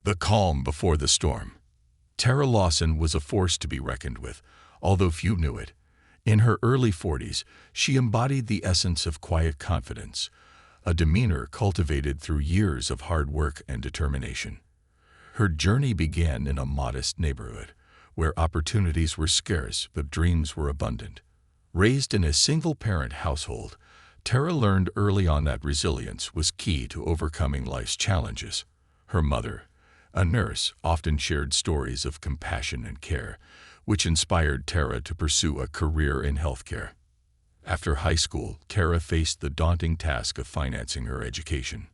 The calm before the storm. Tara Lawson was a force to be reckoned with, although few knew it. In her early 40s, she embodied the essence of quiet confidence, a demeanor cultivated through years of hard work and determination. Her journey began in a modest neighborhood, where opportunities were scarce but dreams were abundant. Raised in a single-parent household, Tara learned early on that resilience was key to overcoming life's challenges. Her mother, a nurse, often shared stories of compassion and care, which inspired Tara to pursue a career in healthcare. After high school, Tara faced the daunting task of financing her education.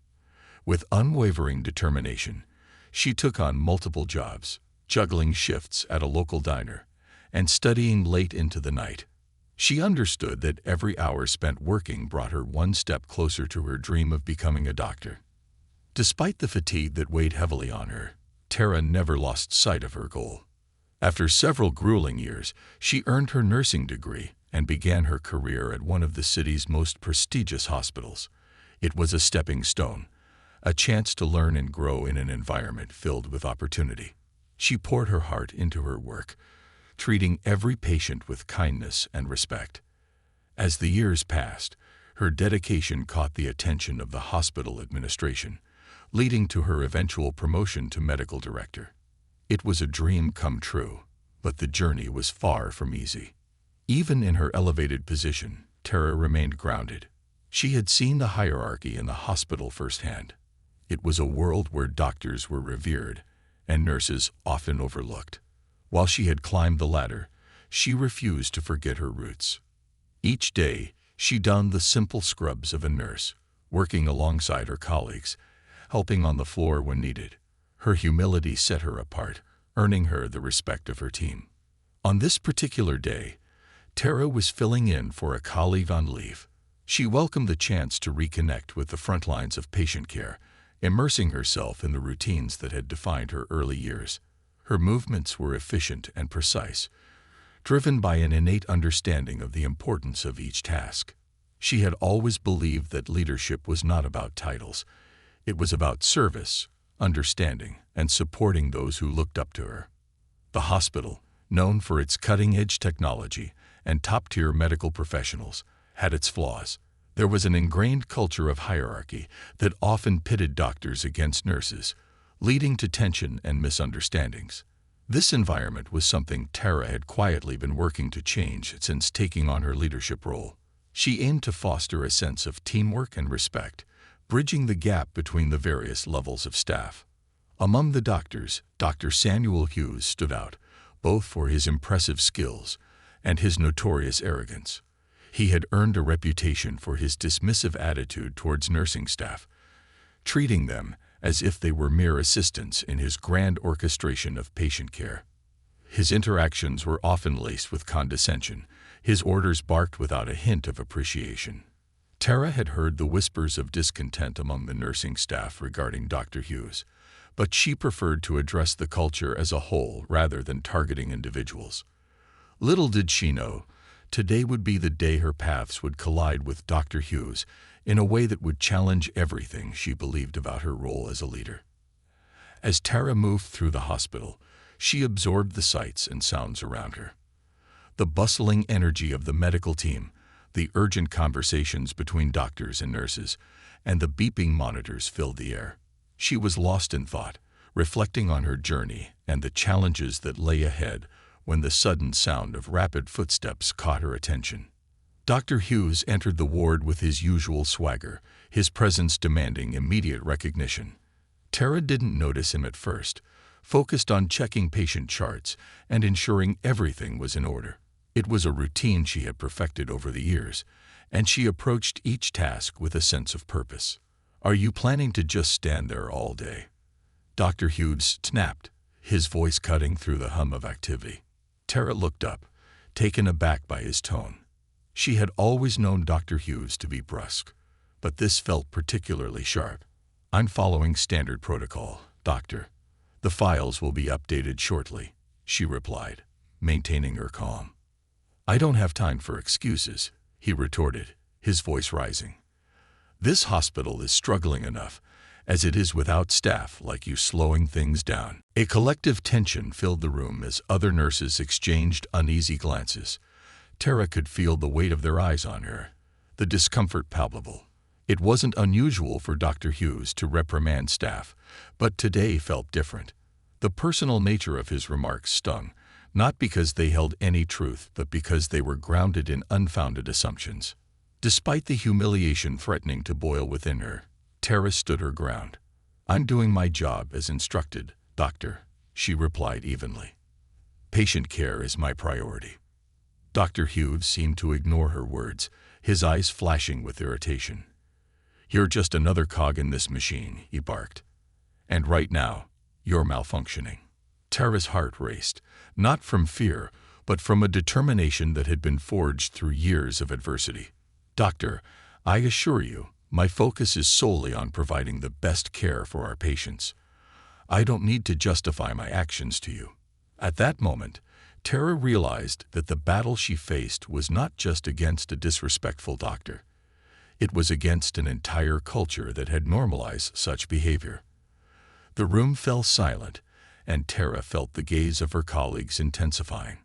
With unwavering determination, she took on multiple jobs, juggling shifts at a local diner, and studying late into the night. She understood that every hour spent working brought her one step closer to her dream of becoming a doctor. Despite the fatigue that weighed heavily on her, Tara never lost sight of her goal. After several grueling years, she earned her nursing degree and began her career at one of the city's most prestigious hospitals. It was a stepping stone, a chance to learn and grow in an environment filled with opportunity. She poured her heart into her work, treating every patient with kindness and respect. As the years passed, her dedication caught the attention of the hospital administration, leading to her eventual promotion to medical director. It was a dream come true, but the journey was far from easy. Even in her elevated position, Tara remained grounded. She had seen the hierarchy in the hospital firsthand. It was a world where doctors were revered and nurses often overlooked. While she had climbed the ladder, she refused to forget her roots. Each day, she donned the simple scrubs of a nurse, working alongside her colleagues, helping on the floor when needed. Her humility set her apart, earning her the respect of her team. On this particular day, Tara was filling in for a colleague on leave. She welcomed the chance to reconnect with the front lines of patient care, immersing herself in the routines that had defined her early years. Her movements were efficient and precise, driven by an innate understanding of the importance of each task. She had always believed that leadership was not about titles. It was about service, understanding, and supporting those who looked up to her. The hospital, known for its cutting-edge technology and top-tier medical professionals, had its flaws. There was an ingrained culture of hierarchy that often pitted doctors against nurses, leading to tension and misunderstandings. This environment was something Tara had quietly been working to change since taking on her leadership role. She aimed to foster a sense of teamwork and respect, bridging the gap between the various levels of staff. Among the doctors, Dr. Samuel Hughes stood out, both for his impressive skills and his notorious arrogance. He had earned a reputation for his dismissive attitude towards nursing staff, treating them as if they were mere assistants in his grand orchestration of patient care. His interactions were often laced with condescension, his orders barked without a hint of appreciation. Tara had heard the whispers of discontent among the nursing staff regarding Dr. Hughes, but she preferred to address the culture as a whole rather than targeting individuals. Little did she know, today would be the day her paths would collide with Dr. Hughes in a way that would challenge everything she believed about her role as a leader. As Tara moved through the hospital, she absorbed the sights and sounds around her. The bustling energy of the medical team, the urgent conversations between doctors and nurses, and the beeping monitors filled the air. She was lost in thought, reflecting on her journey and the challenges that lay ahead when the sudden sound of rapid footsteps caught her attention. Dr. Hughes entered the ward with his usual swagger, his presence demanding immediate recognition. Tara didn't notice him at first, focused on checking patient charts and ensuring everything was in order. It was a routine she had perfected over the years, and she approached each task with a sense of purpose. "Are you planning to just stand there all day?" Dr. Hughes snapped, his voice cutting through the hum of activity. Tara looked up, taken aback by his tone. She had always known Dr. Hughes to be brusque, but this felt particularly sharp. "I'm following standard protocol, Doctor. The files will be updated shortly," she replied, maintaining her calm. "I don't have time for excuses," he retorted, his voice rising. "This hospital is struggling enough, as it is without staff like you slowing things down. A collective tension filled the room as other nurses exchanged uneasy glances. Tara could feel the weight of their eyes on her, the discomfort palpable. It wasn't unusual for Dr. Hughes to reprimand staff, but today felt different. The personal nature of his remarks stung, not because they held any truth, but because they were grounded in unfounded assumptions. Despite the humiliation threatening to boil within her, Tara stood her ground. "I'm doing my job as instructed, doctor," she replied evenly. "Patient care is my priority." Dr. Hughes seemed to ignore her words, his eyes flashing with irritation. "You're just another cog in this machine," he barked. "And right now, you're malfunctioning." Tara's heart raced, not from fear, but from a determination that had been forged through years of adversity. "Doctor, I assure you, my focus is solely on providing the best care for our patients. I don't need to justify my actions to you." At that moment, Tara realized that the battle she faced was not just against a disrespectful doctor. It was against an entire culture that had normalized such behavior. The room fell silent, and Tara felt the gaze of her colleagues intensifying.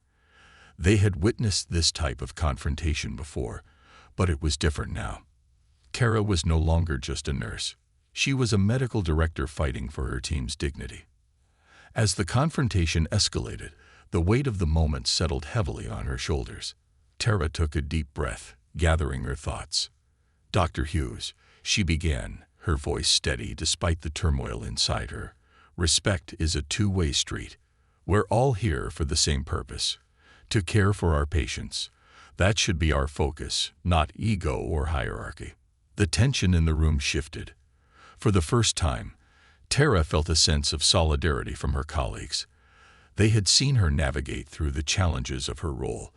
They had witnessed this type of confrontation before, but it was different now. Tara was no longer just a nurse. She was a medical director fighting for her team's dignity. As the confrontation escalated, the weight of the moment settled heavily on her shoulders. Tara took a deep breath, gathering her thoughts. "Dr. Hughes," she began, her voice steady despite the turmoil inside her. "Respect is a two-way street. We're all here for the same purpose, to care for our patients. That should be our focus, not ego or hierarchy." The tension in the room shifted. For the first time, Tara felt a sense of solidarity from her colleagues. They had seen her navigate through the challenges of her role,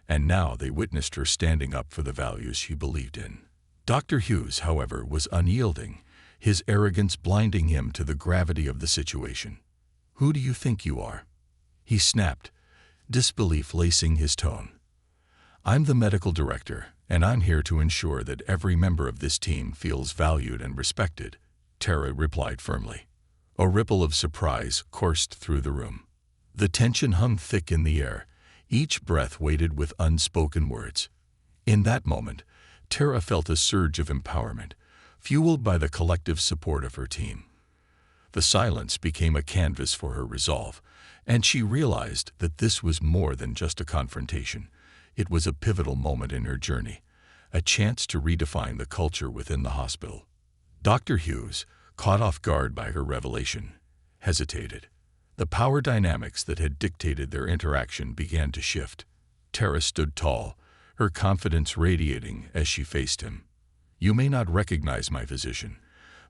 and now they witnessed her standing up for the values she believed in. Dr. Hughes, however, was unyielding, his arrogance blinding him to the gravity of the situation. "Who do you think you are?" he snapped, disbelief lacing his tone. "I'm the medical director, and I'm here to ensure that every member of this team feels valued and respected," Tara replied firmly. A ripple of surprise coursed through the room. The tension hung thick in the air, each breath weighted with unspoken words. In that moment, Tara felt a surge of empowerment, fueled by the collective support of her team. The silence became a canvas for her resolve, and she realized that this was more than just a confrontation. It was a pivotal moment in her journey, a chance to redefine the culture within the hospital. Dr. Hughes, caught off guard by her revelation, hesitated. The power dynamics that had dictated their interaction began to shift. Tara stood tall, her confidence radiating as she faced him. "You may not recognize my physician,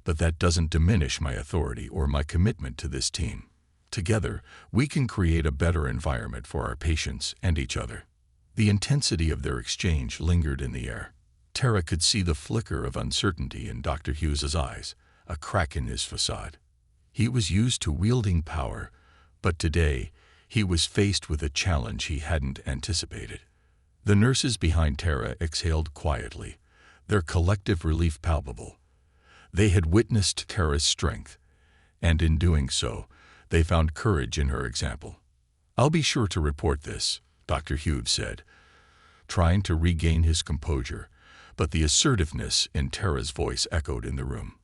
but that doesn't diminish my authority or my commitment to this team. Together, we can create a better environment for our patients and each other." The intensity of their exchange lingered in the air. Tara could see the flicker of uncertainty in Dr. Hughes's eyes, a crack in his facade. He was used to wielding power, but today he was faced with a challenge he hadn't anticipated. The nurses behind Tara exhaled quietly, their collective relief palpable. They had witnessed Tara's strength, and in doing so, they found courage in her example. "I'll be sure to report this," Dr. Hughes said, trying to regain his composure, but the assertiveness in Tara's voice echoed in the room.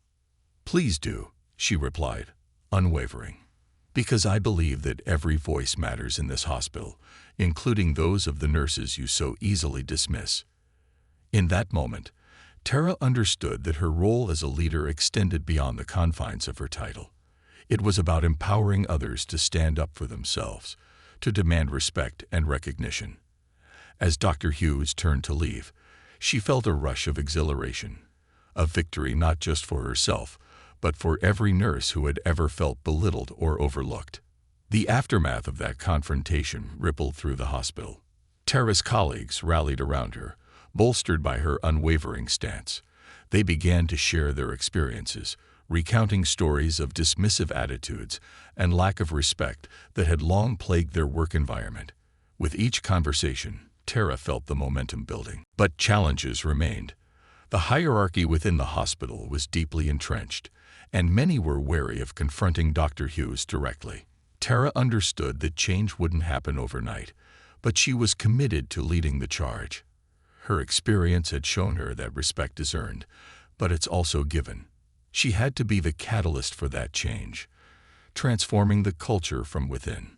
"Please do," she replied, unwavering. "Because I believe that every voice matters in this hospital, including those of the nurses you so easily dismiss." In that moment, Tara understood that her role as a leader extended beyond the confines of her title. It was about empowering others to stand up for themselves, to demand respect and recognition. As Dr. Hughes turned to leave, she felt a rush of exhilaration, a victory not just for herself, but for every nurse who had ever felt belittled or overlooked. The aftermath of that confrontation rippled through the hospital. Tara's colleagues rallied around her, bolstered by her unwavering stance. They began to share their experiences, recounting stories of dismissive attitudes and lack of respect that had long plagued their work environment. With each conversation, Tara felt the momentum building. But challenges remained. The hierarchy within the hospital was deeply entrenched, and many were wary of confronting Dr. Hughes directly. Tara understood that change wouldn't happen overnight, but she was committed to leading the charge. Her experience had shown her that respect is earned, but it's also given. She had to be the catalyst for that change, transforming the culture from within.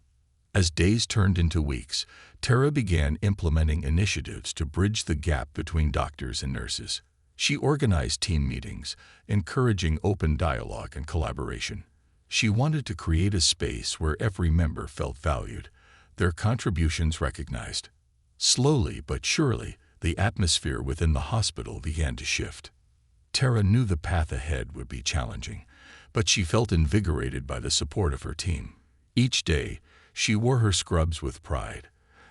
As days turned into weeks, Tara began implementing initiatives to bridge the gap between doctors and nurses. She organized team meetings, encouraging open dialogue and collaboration. She wanted to create a space where every member felt valued, their contributions recognized. Slowly but surely, the atmosphere within the hospital began to shift. Tara knew the path ahead would be challenging, but she felt invigorated by the support of her team. Each day, she wore her scrubs with pride,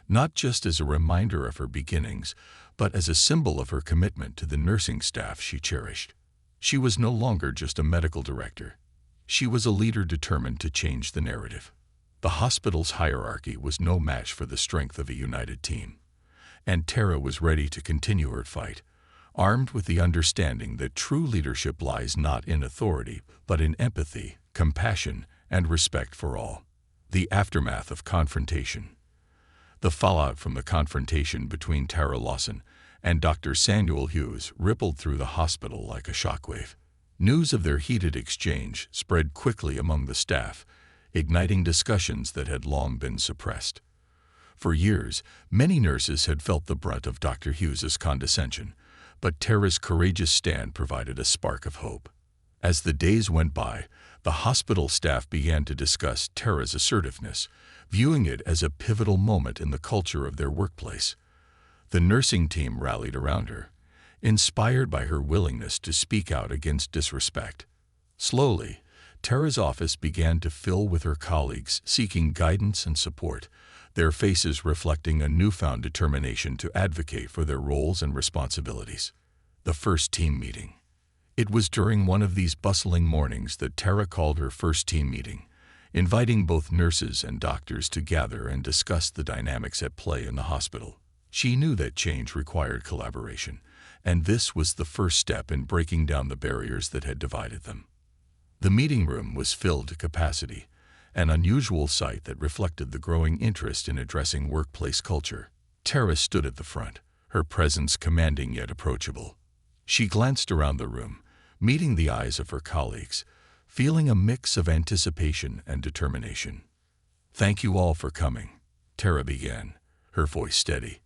not just as a reminder of her beginnings, but as a symbol of her commitment to the nursing staff she cherished. She was no longer just a medical director. She was a leader determined to change the narrative. The hospital's hierarchy was no match for the strength of a united team, and Tara was ready to continue her fight, armed with the understanding that true leadership lies not in authority, but in empathy, compassion, and respect for all. The aftermath of confrontation. The fallout from the confrontation between Tara Lawson and Dr. Samuel Hughes rippled through the hospital like a shockwave. News of their heated exchange spread quickly among the staff, igniting discussions that had long been suppressed. For years, many nurses had felt the brunt of Dr. Hughes's condescension, but Tara's courageous stand provided a spark of hope. As the days went by, the hospital staff began to discuss Tara's assertiveness, viewing it as a pivotal moment in the culture of their workplace. The nursing team rallied around her, inspired by her willingness to speak out against disrespect. Slowly, Tara's office began to fill with her colleagues seeking guidance and support, their faces reflecting a newfound determination to advocate for their roles and responsibilities. The first team meeting. It was during one of these bustling mornings that Tara called her first team meeting, inviting both nurses and doctors to gather and discuss the dynamics at play in the hospital. She knew that change required collaboration, and this was the first step in breaking down the barriers that had divided them. The meeting room was filled to capacity, an unusual sight that reflected the growing interest in addressing workplace culture. Tara stood at the front, her presence commanding yet approachable. She glanced around the room, meeting the eyes of her colleagues, feeling a mix of anticipation and determination. "Thank you all for coming," Tara began, her voice steady.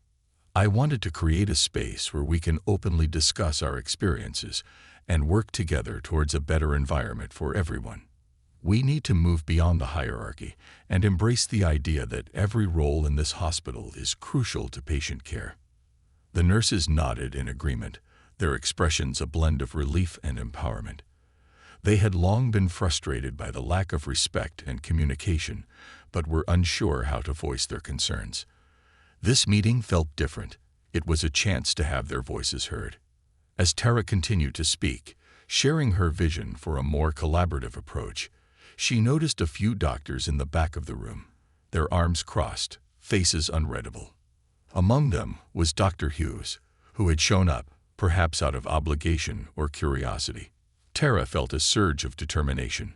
"I wanted to create a space where we can openly discuss our experiences and work together towards a better environment for everyone. We need to move beyond the hierarchy and embrace the idea that every role in this hospital is crucial to patient care." The nurses nodded in agreement, their expressions a blend of relief and empowerment. They had long been frustrated by the lack of respect and communication, but were unsure how to voice their concerns. This meeting felt different. It was a chance to have their voices heard. As Tara continued to speak, sharing her vision for a more collaborative approach, she noticed a few doctors in the back of the room, their arms crossed, faces unreadable. Among them was Dr. Hughes, who had shown up, perhaps out of obligation or curiosity. Tara felt a surge of determination.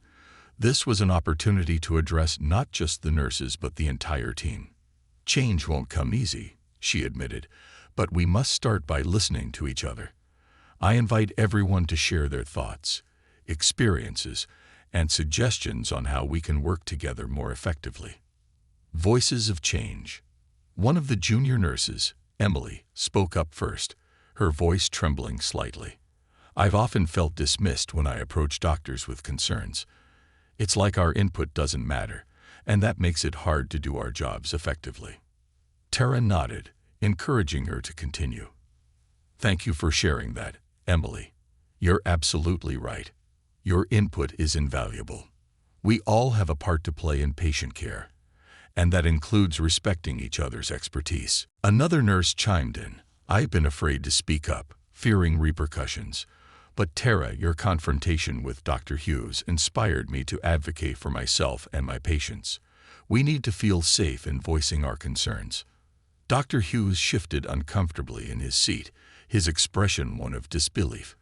This was an opportunity to address not just the nurses but the entire team. "Change won't come easy," she admitted, "but we must start by listening to each other. I invite everyone to share their thoughts, experiences, and suggestions on how we can work together more effectively." Voices of change. One of the junior nurses, Emily, spoke up first, her voice trembling slightly. "I've often felt dismissed when I approach doctors with concerns. It's like our input doesn't matter, and that makes it hard to do our jobs effectively." Tara nodded, encouraging her to continue. "Thank you for sharing that, Emily. You're absolutely right. Your input is invaluable. We all have a part to play in patient care, and that includes respecting each other's expertise." Another nurse chimed in. "I've been afraid to speak up, fearing repercussions. But Tara, your confrontation with Dr. Hughes inspired me to advocate for myself and my patients. We need to feel safe in voicing our concerns." Dr. Hughes shifted uncomfortably in his seat, his expression one of disbelief.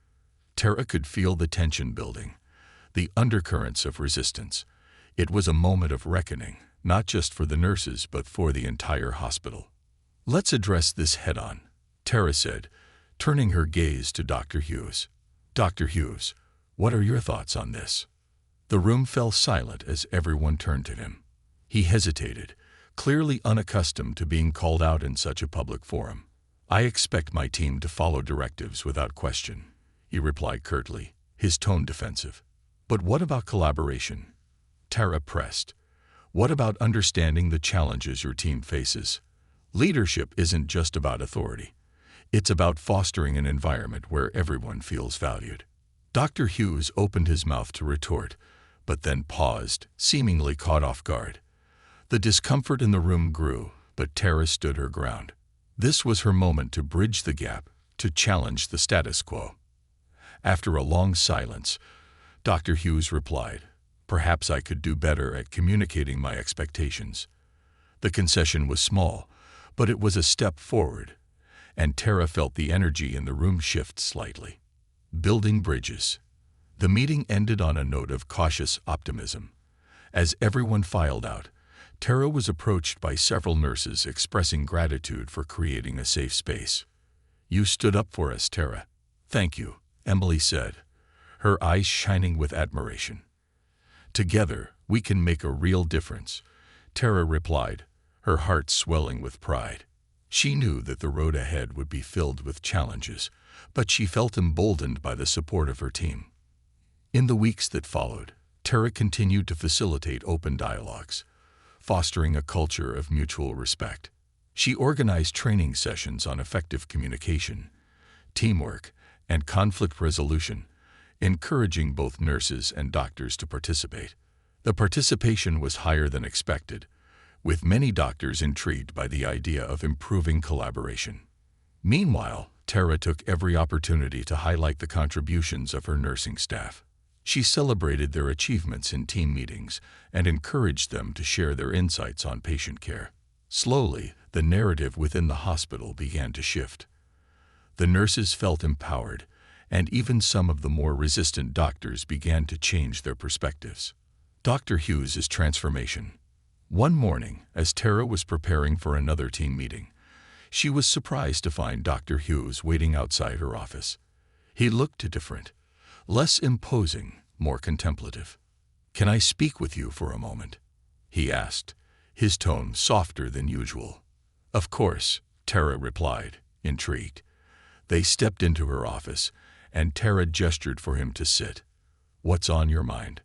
Tara could feel the tension building. the undercurrents of resistance. It was a moment of reckoning, not just for the nurses but for the entire hospital. "Let's address this head-on," Tara said, turning her gaze to Dr. Hughes. "Dr. Hughes, what are your thoughts on this?" The room fell silent as everyone turned to him. He hesitated, clearly unaccustomed to being called out in such a public forum. "I expect my team to follow directives without question," he replied curtly, his tone defensive. "But what about collaboration?" Tara pressed. "What about understanding the challenges your team faces? Leadership isn't just about authority. It's about fostering an environment where everyone feels valued." Dr. Hughes opened his mouth to retort, but then paused, seemingly caught off guard. The discomfort in the room grew, but Tara stood her ground. This was her moment to bridge the gap, to challenge the status quo. After a long silence, Dr. Hughes replied, "Perhaps I could do better at communicating my expectations." The concession was small, but it was a step forward, and Tara felt the energy in the room shift slightly. Building bridges. The meeting ended on a note of cautious optimism. As everyone filed out, Tara was approached by several nurses expressing gratitude for creating a safe space. "You stood up for us, Tara." "Thank you," Emily said, her eyes shining with admiration. "Together, we can make a real difference," Tara replied, her heart swelling with pride. She knew that the road ahead would be filled with challenges, but she felt emboldened by the support of her team. In the weeks that followed, Tara continued to facilitate open dialogues, fostering a culture of mutual respect. She organized training sessions on effective communication, teamwork, and conflict resolution, encouraging both nurses and doctors to participate. The participation was higher than expected, with many doctors intrigued by the idea of improving collaboration. Meanwhile, Tara took every opportunity to highlight the contributions of her nursing staff. She celebrated their achievements in team meetings and encouraged them to share their insights on patient care. Slowly, the narrative within the hospital began to shift. The nurses felt empowered, and even some of the more resistant doctors began to change their perspectives. Dr. Hughes' transformation. One morning, as Tara was preparing for another team meeting, she was surprised to find Dr. Hughes waiting outside her office. He looked different, less imposing, more contemplative. "Can I speak with you for a moment?" he asked, his tone softer than usual. "Of course," Tara replied, intrigued. They stepped into her office, and Tara gestured for him to sit. "What's on your mind?"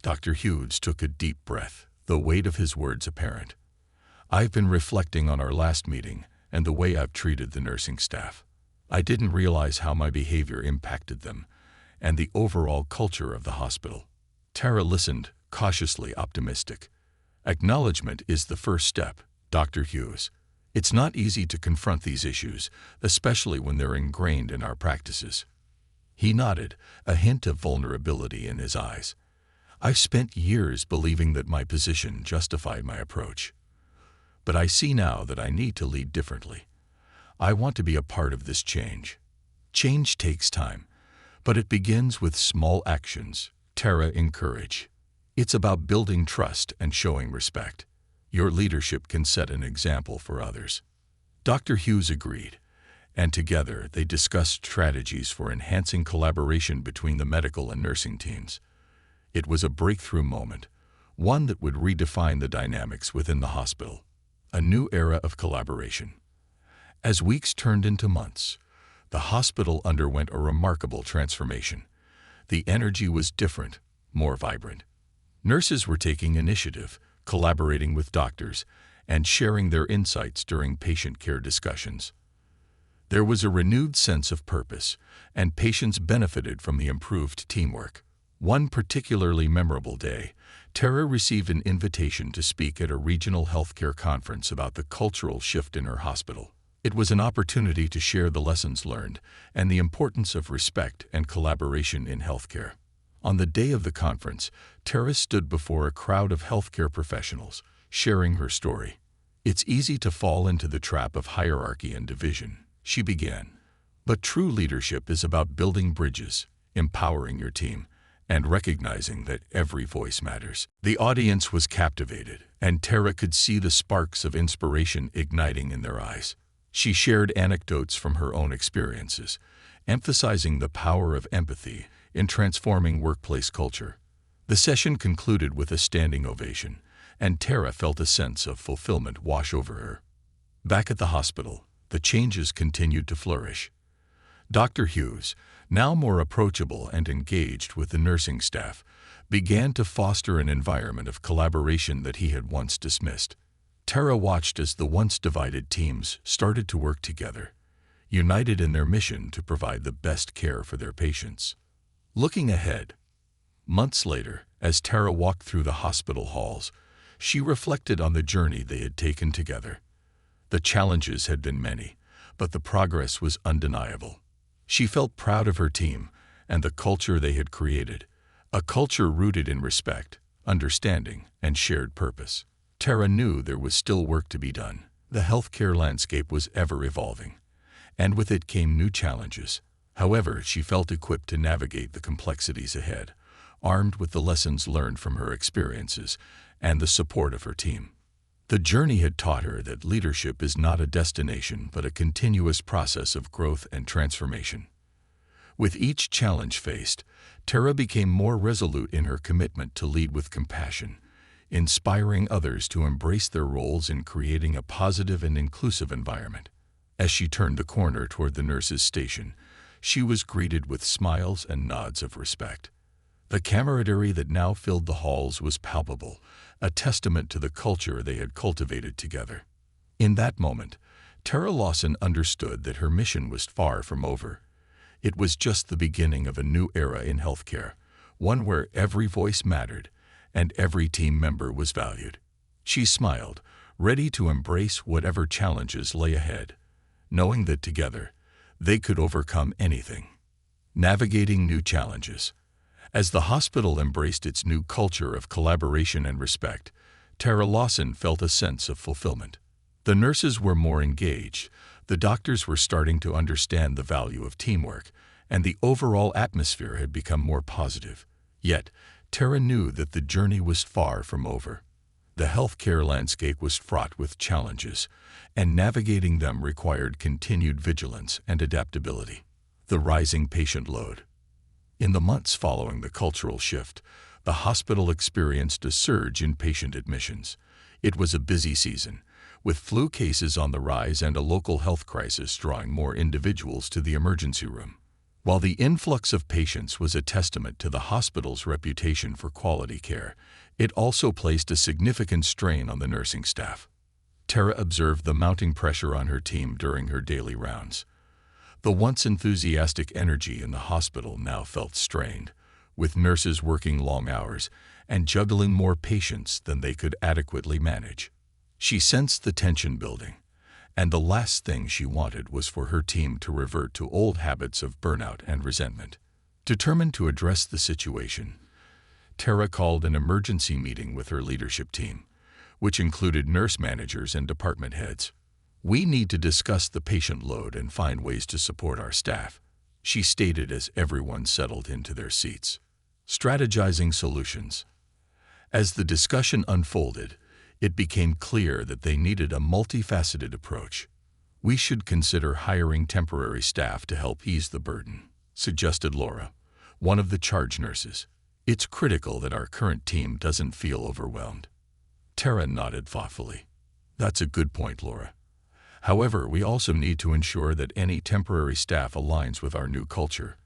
Dr. Hughes took a deep breath, the weight of his words apparent. "I've been reflecting on our last meeting and the way I've treated the nursing staff. I didn't realize how my behavior impacted them and the overall culture of the hospital." Tara listened, cautiously optimistic. "Acknowledgement is the first step, Dr. Hughes. It's not easy to confront these issues, especially when they're ingrained in our practices." He nodded, a hint of vulnerability in his eyes. "I've spent years believing that my position justified my approach. But I see now that I need to lead differently. I want to be a part of this change. Change takes time, but it begins with small actions," Tara encouraged. "It's about building trust and showing respect. Your leadership can set an example for others." Dr. Hughes agreed, and together they discussed strategies for enhancing collaboration between the medical and nursing teams. It was a breakthrough moment, one that would redefine the dynamics within the hospital. A new era of collaboration. As weeks turned into months, the hospital underwent a remarkable transformation. The energy was different, more vibrant. Nurses were taking initiative, collaborating with doctors, and sharing their insights during patient care discussions. There was a renewed sense of purpose, and patients benefited from the improved teamwork. One particularly memorable day, Tara received an invitation to speak at a regional healthcare conference about the cultural shift in her hospital. It was an opportunity to share the lessons learned and the importance of respect and collaboration in healthcare. On the day of the conference, Tara stood before a crowd of healthcare professionals, sharing her story. "It's easy to fall into the trap of hierarchy and division," she began. "But true leadership is about building bridges, empowering your team, and recognizing that every voice matters. The audience was captivated, and Tara could see the sparks of inspiration igniting in their eyes. She shared anecdotes from her own experiences, emphasizing the power of empathy in transforming workplace culture. The session concluded with a standing ovation, and Tara felt a sense of fulfillment wash over her. Back at the hospital, the changes continued to flourish. Dr. Hughes, now more approachable and engaged with the nursing staff, began to foster an environment of collaboration that he had once dismissed. Tara watched as the once divided teams started to work together, united in their mission to provide the best care for their patients. Looking ahead, months later, as Tara walked through the hospital halls, she reflected on the journey they had taken together. The challenges had been many, but the progress was undeniable. She felt proud of her team and the culture they had created, a culture rooted in respect, understanding, and shared purpose. Tara knew there was still work to be done. The healthcare landscape was ever evolving, and with it came new challenges. However, she felt equipped to navigate the complexities ahead, armed with the lessons learned from her experiences and the support of her team. The journey had taught her that leadership is not a destination but a continuous process of growth and transformation. With each challenge faced, Tara became more resolute in her commitment to lead with compassion, inspiring others to embrace their roles in creating a positive and inclusive environment. As she turned the corner toward the nurses' station, she was greeted with smiles and nods of respect. The camaraderie that now filled the halls was palpable, a testament to the culture they had cultivated together. In that moment, Tara Lawson understood that her mission was far from over. It was just the beginning of a new era in healthcare, one where every voice mattered and every team member was valued. She smiled, ready to embrace whatever challenges lay ahead, knowing that together they could overcome anything. Navigating new challenges. As the hospital embraced its new culture of collaboration and respect, Tara Lawson felt a sense of fulfillment. The nurses were more engaged, the doctors were starting to understand the value of teamwork, and the overall atmosphere had become more positive. Yet, Tara knew that the journey was far from over. The healthcare landscape was fraught with challenges, and navigating them required continued vigilance and adaptability. The rising patient load. In the months following the cultural shift, the hospital experienced a surge in patient admissions. It was a busy season, with flu cases on the rise and a local health crisis drawing more individuals to the emergency room. While the influx of patients was a testament to the hospital's reputation for quality care, it also placed a significant strain on the nursing staff. Tara observed the mounting pressure on her team during her daily rounds. The once enthusiastic energy in the hospital now felt strained, with nurses working long hours and juggling more patients than they could adequately manage. She sensed the tension building, and the last thing she wanted was for her team to revert to old habits of burnout and resentment. Determined to address the situation, Tara called an emergency meeting with her leadership team, which included nurse managers and department heads. "We need to discuss the patient load and find ways to support our staff," she stated as everyone settled into their seats. Strategizing solutions. As the discussion unfolded, it became clear that they needed a multifaceted approach. "We should consider hiring temporary staff to help ease the burden," suggested Laura, one of the charge nurses. "It's critical that our current team doesn't feel overwhelmed." Tara nodded thoughtfully. "That's a good point, Laura. However, we also need to ensure that any temporary staff aligns with our new culture.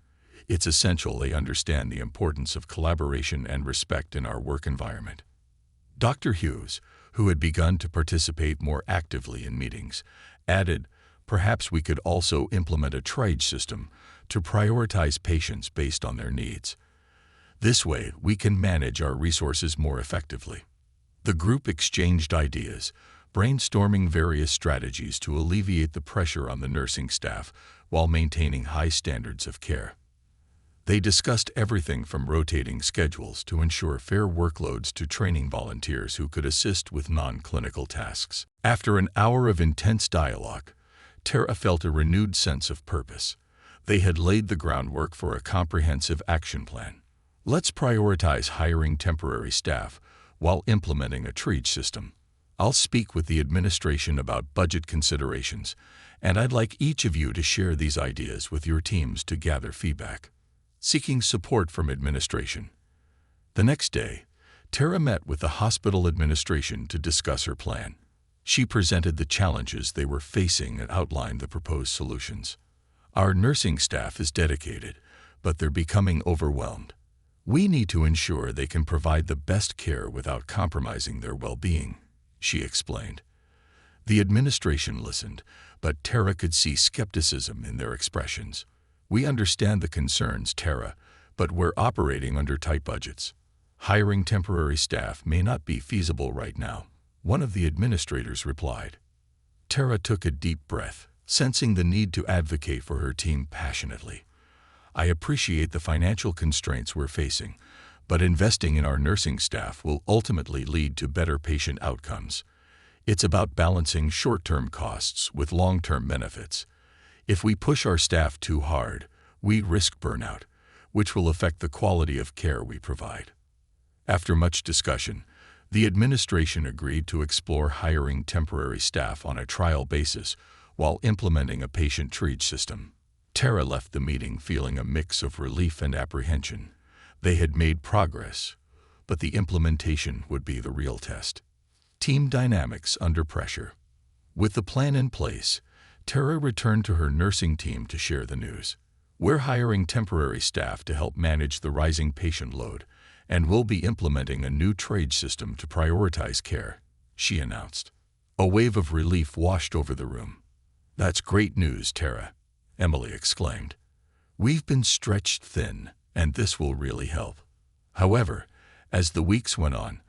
It's essential they understand the importance of collaboration and respect in our work environment." Dr. Hughes, who had begun to participate more actively in meetings, added, "Perhaps we could also implement a triage system to prioritize patients based on their needs. This way, we can manage our resources more effectively." The group exchanged ideas, brainstorming various strategies to alleviate the pressure on the nursing staff while maintaining high standards of care. They discussed everything from rotating schedules to ensure fair workloads to training volunteers who could assist with non-clinical tasks. After an hour of intense dialogue, Tara felt a renewed sense of purpose. They had laid the groundwork for a comprehensive action plan. Let's prioritize hiring temporary staff while implementing a triage system. I'll speak with the administration about budget considerations, and I'd like each of you to share these ideas with your teams to gather feedback. Seeking support from administration. The next day, Tara met with the hospital administration to discuss her plan. She presented the challenges they were facing and outlined the proposed solutions. Our nursing staff is dedicated, but they're becoming overwhelmed. We need to ensure they can provide the best care without compromising their well-being, she explained. The administration listened, but Tara could see skepticism in their expressions. We understand the concerns, Tara, but we're operating under tight budgets. Hiring temporary staff may not be feasible right now, one of the administrators replied. Tara took a deep breath, sensing the need to advocate for her team passionately. I appreciate the financial constraints we're facing, but investing in our nursing staff will ultimately lead to better patient outcomes. It's about balancing short-term costs with long-term benefits. If we push our staff too hard, we risk burnout, which will affect the quality of care we provide. After much discussion, the administration agreed to explore hiring temporary staff on a trial basis while implementing a patient triage system. Tara left the meeting feeling a mix of relief and apprehension. They had made progress, but the implementation would be the real test. Team dynamics under pressure. With the plan in place, Tara returned to her nursing team to share the news. We're hiring temporary staff to help manage the rising patient load, and we'll be implementing a new triage system to prioritize care, she announced. A wave of relief washed over the room. That's great news, Tara, Emily exclaimed. We've been stretched thin, and this will really help. However, as the weeks went on,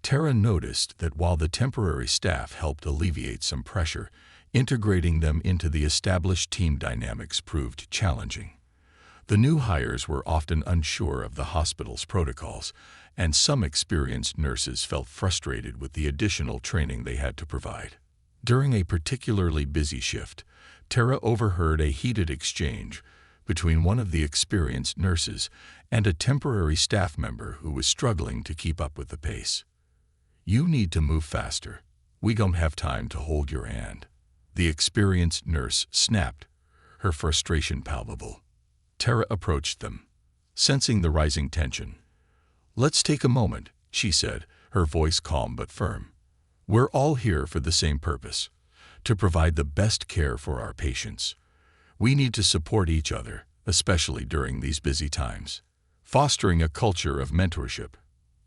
Tara noticed that while the temporary staff helped alleviate some pressure, integrating them into the established team dynamics proved challenging. The new hires were often unsure of the hospital's protocols, and some experienced nurses felt frustrated with the additional training they had to provide. During a particularly busy shift, Tara overheard a heated exchange between one of the experienced nurses and a temporary staff member who was struggling to keep up with the pace. "You need to move faster. We don't have time to hold your hand," the experienced nurse snapped, her frustration palpable. Tara approached them, sensing the rising tension. "Let's take a moment," she said, her voice calm but firm. "We're all here for the same purpose, to provide the best care for our patients. We need to support each other, especially during these busy times." Fostering a culture of mentorship.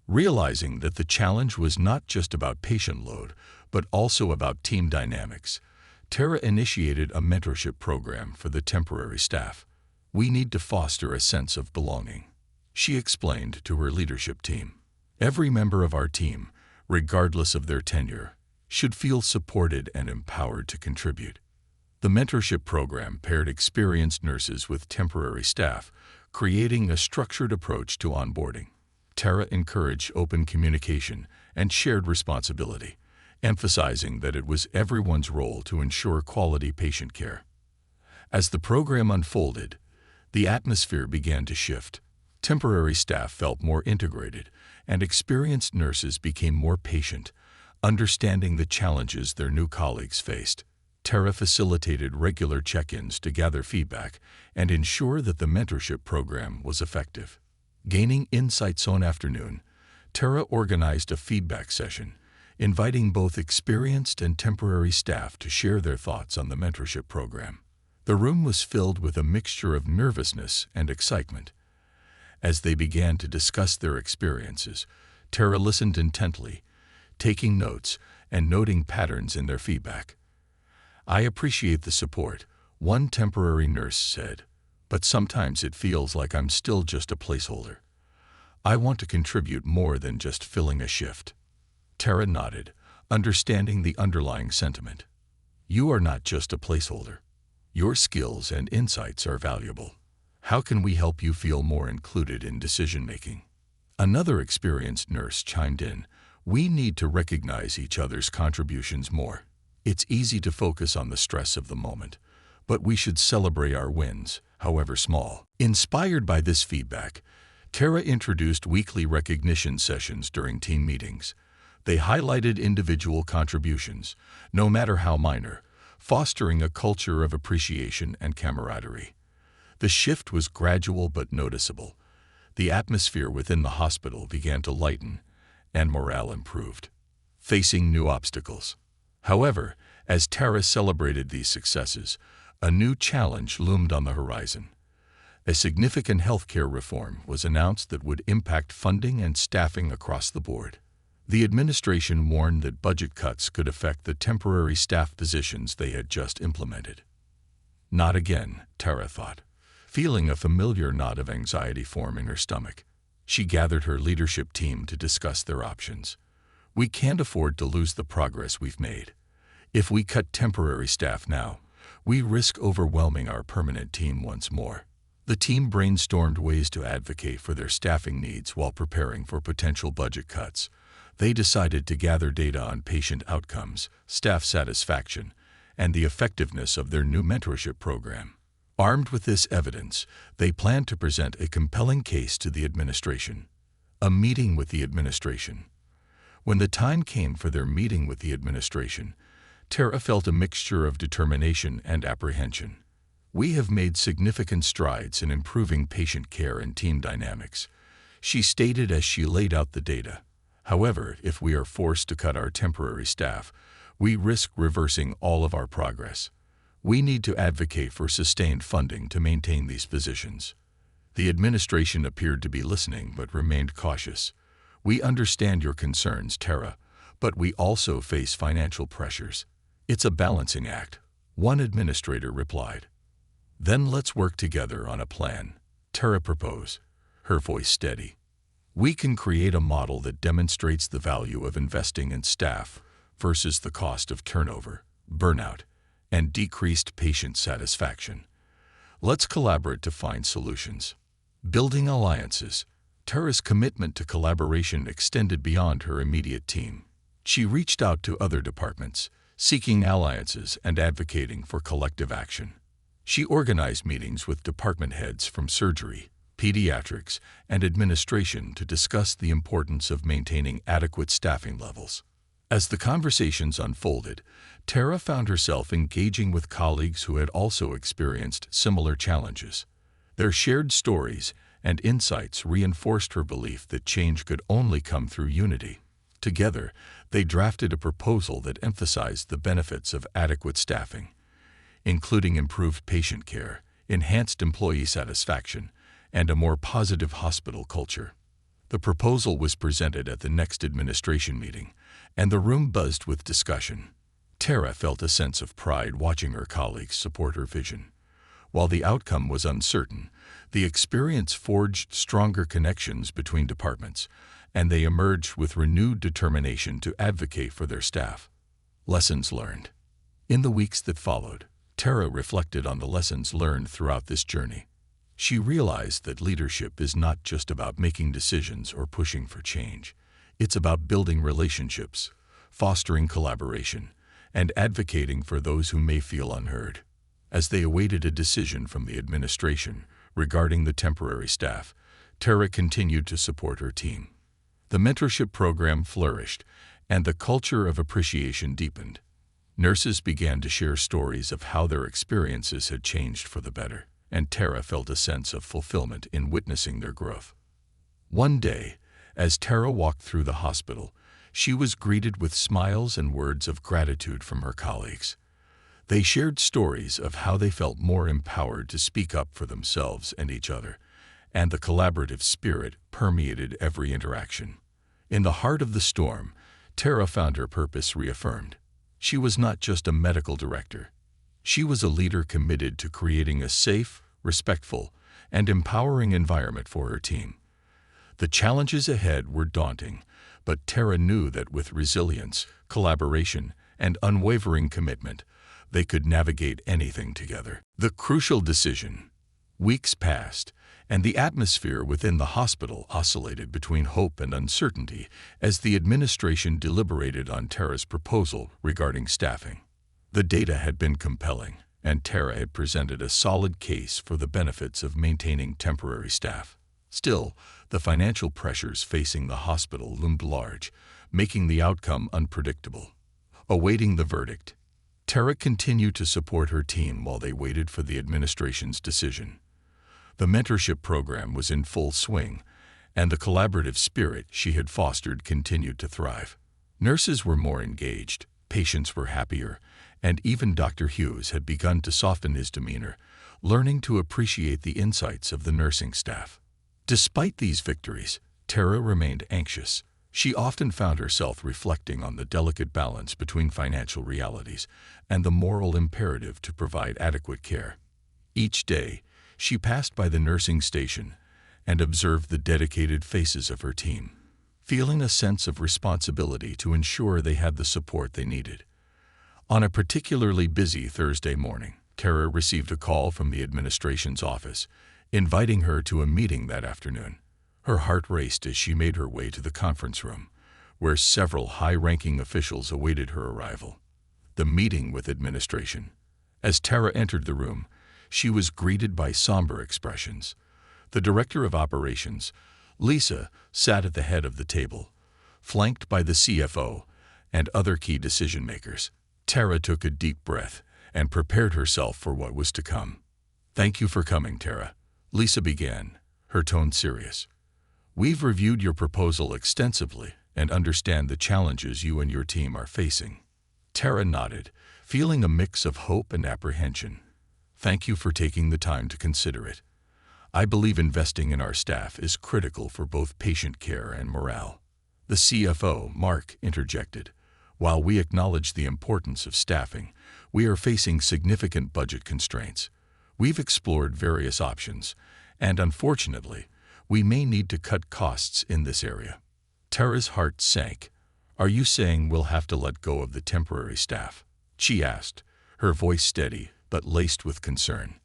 Realizing that the challenge was not just about patient load, but also about team dynamics, Tara initiated a mentorship program for the temporary staff. "We need to foster a sense of belonging," she explained to her leadership team. "Every member of our team, regardless of their tenure, should feel supported and empowered to contribute." The mentorship program paired experienced nurses with temporary staff, creating a structured approach to onboarding. Tara encouraged open communication and shared responsibility, emphasizing that it was everyone's role to ensure quality patient care. As the program unfolded, the atmosphere began to shift. Temporary staff felt more integrated, and experienced nurses became more patient, understanding the challenges their new colleagues faced. Tara facilitated regular check-ins to gather feedback and ensure that the mentorship program was effective. Gaining insights one afternoon, Tara organized a feedback session, inviting both experienced and temporary staff to share their thoughts on the mentorship program. The room was filled with a mixture of nervousness and excitement. As they began to discuss their experiences, Tara listened intently, taking notes and noting patterns in their feedback. "I appreciate the support," one temporary nurse said, "but sometimes it feels like I'm still just a placeholder. I want to contribute more than just filling a shift." Tara nodded, understanding the underlying sentiment. "You are not just a placeholder. Your skills and insights are valuable. How can we help you feel more included in decision-making?" Another experienced nurse chimed in, "We need to recognize each other's contributions more. It's easy to focus on the stress of the moment, but we should celebrate our wins, however small." Inspired by this feedback, Tara introduced weekly recognition sessions during team meetings. They highlighted individual contributions, no matter how minor, fostering a culture of appreciation and camaraderie. The shift was gradual but noticeable. The atmosphere within the hospital began to lighten, and morale improved, facing new obstacles. However, as Tara celebrated these successes, a new challenge loomed on the horizon. A significant healthcare reform was announced that would impact funding and staffing across the board. The administration warned that budget cuts could affect the temporary staff positions they had just implemented. Not again, Tara thought, feeling a familiar knot of anxiety form in her stomach. She gathered her leadership team to discuss their options. We can't afford to lose the progress we've made. If we cut temporary staff now, we risk overwhelming our permanent team once more. The team brainstormed ways to advocate for their staffing needs while preparing for potential budget cuts. They decided to gather data on patient outcomes, staff satisfaction, and the effectiveness of their new mentorship program. Armed with this evidence, they planned to present a compelling case to the administration. A meeting with the administration. When the time came for their meeting with the administration, Tara felt a mixture of determination and apprehension. We have made significant strides in improving patient care and team dynamics, she stated as she laid out the data. However, if we are forced to cut our temporary staff, we risk reversing all of our progress. We need to advocate for sustained funding to maintain these positions. The administration appeared to be listening but remained cautious. We understand your concerns, Tara, but we also face financial pressures. It's a balancing act, one administrator replied. Then let's work together on a plan, Tara proposed, her voice steady. We can create a model that demonstrates the value of investing in staff versus the cost of turnover, burnout, and decreased patient satisfaction. Let's collaborate to find solutions. Building alliances. Tara's commitment to collaboration extended beyond her immediate team. She reached out to other departments, seeking alliances and advocating for collective action. She organized meetings with department heads from surgery, pediatrics, and administration to discuss the importance of maintaining adequate staffing levels. As the conversations unfolded, Tara found herself engaging with colleagues who had also experienced similar challenges. Their shared stories and insights reinforced her belief that change could only come through unity. Together, they drafted a proposal that emphasized the benefits of adequate staffing, including improved patient care, enhanced employee satisfaction, and a more positive hospital culture. The proposal was presented at the next administration meeting, and the room buzzed with discussion. Tara felt a sense of pride watching her colleagues support her vision. While the outcome was uncertain, the experience forged stronger connections between departments, and they emerged with renewed determination to advocate for their staff. Lessons learned. In the weeks that followed, Tara reflected on the lessons learned throughout this journey. She realized that leadership is not just about making decisions or pushing for change. It's about building relationships, fostering collaboration, and advocating for those who may feel unheard. As they awaited a decision from the administration regarding the temporary staff, Tara continued to support her team. The mentorship program flourished, and the culture of appreciation deepened. Nurses began to share stories of how their experiences had changed for the better, and Tara felt a sense of fulfillment in witnessing their growth. One day, as Tara walked through the hospital, she was greeted with smiles and words of gratitude from her colleagues. They shared stories of how they felt more empowered to speak up for themselves and each other, and the collaborative spirit permeated every interaction. In the heart of the storm, Tara found her purpose reaffirmed. She was not just a medical director. She was a leader committed to creating a safe, respectful, and empowering environment for her team. The challenges ahead were daunting, but Tara knew that with resilience, collaboration, and unwavering commitment, they could navigate anything together. The crucial decision. Weeks passed, and the atmosphere within the hospital oscillated between hope and uncertainty as the administration deliberated on Tara's proposal regarding staffing. The data had been compelling, and Tara had presented a solid case for the benefits of maintaining temporary staff. Still, the financial pressures facing the hospital loomed large, making the outcome unpredictable. Awaiting the verdict, Tara continued to support her team while they waited for the administration's decision. The mentorship program was in full swing, and the collaborative spirit she had fostered continued to thrive. Nurses were more engaged, patients were happier, and even Dr. Hughes had begun to soften his demeanor, learning to appreciate the insights of the nursing staff. Despite these victories, Tara remained anxious. She often found herself reflecting on the delicate balance between financial realities and the moral imperative to provide adequate care. Each day, she passed by the nursing station and observed the dedicated faces of her team, feeling a sense of responsibility to ensure they had the support they needed. On a particularly busy Thursday morning, Tara received a call from the administration's office, inviting her to a meeting that afternoon. Her heart raced as she made her way to the conference room, where several high-ranking officials awaited her arrival. The meeting with administration. As Tara entered the room, she was greeted by somber expressions. The director of operations, Lisa, sat at the head of the table, flanked by the CFO and other key decision-makers. Tara took a deep breath and prepared herself for what was to come. "Thank you for coming, Tara," Lisa began, her tone serious. "We've reviewed your proposal extensively and understand the challenges you and your team are facing." Tara nodded, feeling a mix of hope and apprehension. "Thank you for taking the time to consider it. I believe investing in our staff is critical for both patient care and morale." The CFO, Mark, interjected. "While we acknowledge the importance of staffing, we are facing significant budget constraints. We've explored various options, and unfortunately, we may need to cut costs in this area." Tara's heart sank. "Are you saying we'll have to let go of the temporary staff?" she asked, her voice steady but laced with concern.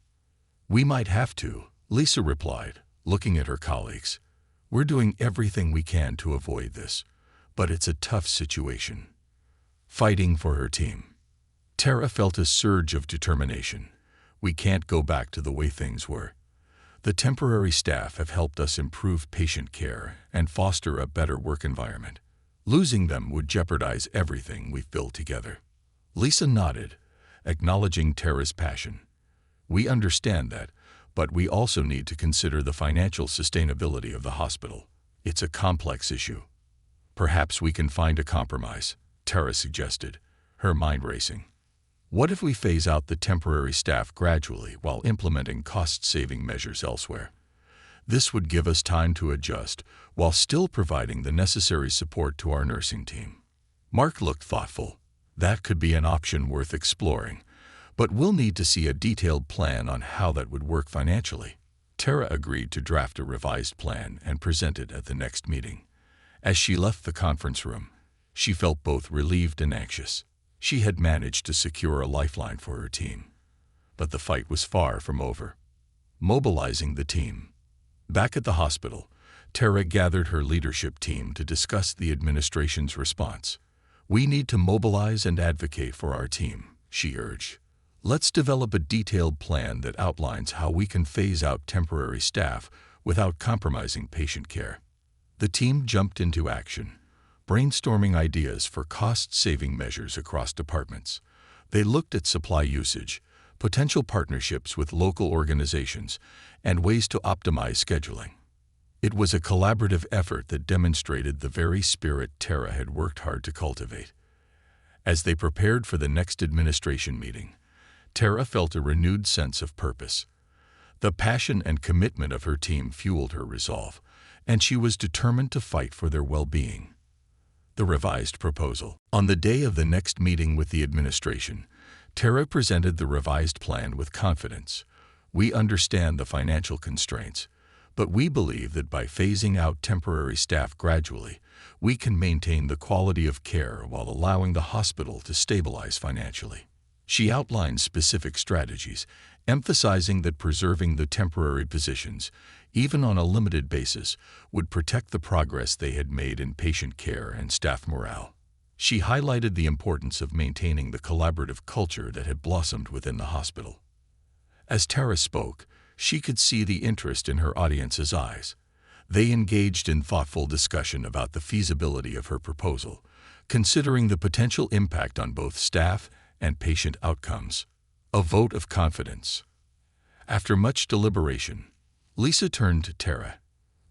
"We might have to," Lisa replied, looking at her colleagues. "We're doing everything we can to avoid this, but it's a tough situation." Fighting for her team. Tara felt a surge of determination. "We can't go back to the way things were. The temporary staff have helped us improve patient care and foster a better work environment. Losing them would jeopardize everything we've built together." Lisa nodded, acknowledging Tara's passion. "We understand that, but we also need to consider the financial sustainability of the hospital. It's a complex issue." "Perhaps we can find a compromise," Tara suggested, her mind racing. "What if we phase out the temporary staff gradually while implementing cost-saving measures elsewhere? This would give us time to adjust while still providing the necessary support to our nursing team." Mark looked thoughtful. "That could be an option worth exploring, but we'll need to see a detailed plan on how that would work financially." Tara agreed to draft a revised plan and present it at the next meeting. As she left the conference room, she felt both relieved and anxious. She had managed to secure a lifeline for her team. But the fight was far from over. Mobilizing the team. Back at the hospital, Tara gathered her leadership team to discuss the administration's response. "We need to mobilize and advocate for our team," she urged. "Let's develop a detailed plan that outlines how we can phase out temporary staff without compromising patient care." The team jumped into action, brainstorming ideas for cost-saving measures across departments. They looked at supply usage, potential partnerships with local organizations, and ways to optimize scheduling. It was a collaborative effort that demonstrated the very spirit Tara had worked hard to cultivate. As they prepared for the next administration meeting, Tara felt a renewed sense of purpose. The passion and commitment of her team fueled her resolve, and she was determined to fight for their well-being. The revised proposal. On the day of the next meeting with the administration, Tara presented the revised plan with confidence. "We understand the financial constraints, but we believe that by phasing out temporary staff gradually, we can maintain the quality of care while allowing the hospital to stabilize financially." She outlined specific strategies, emphasizing that preserving the temporary positions, even on a limited basis, would protect the progress they had made in patient care and staff morale. She highlighted the importance of maintaining the collaborative culture that had blossomed within the hospital. As Tara spoke, she could see the interest in her audience's eyes. They engaged in thoughtful discussion about the feasibility of her proposal, considering the potential impact on both staff and patient outcomes. A vote of confidence. After much deliberation, Lisa turned to Tara.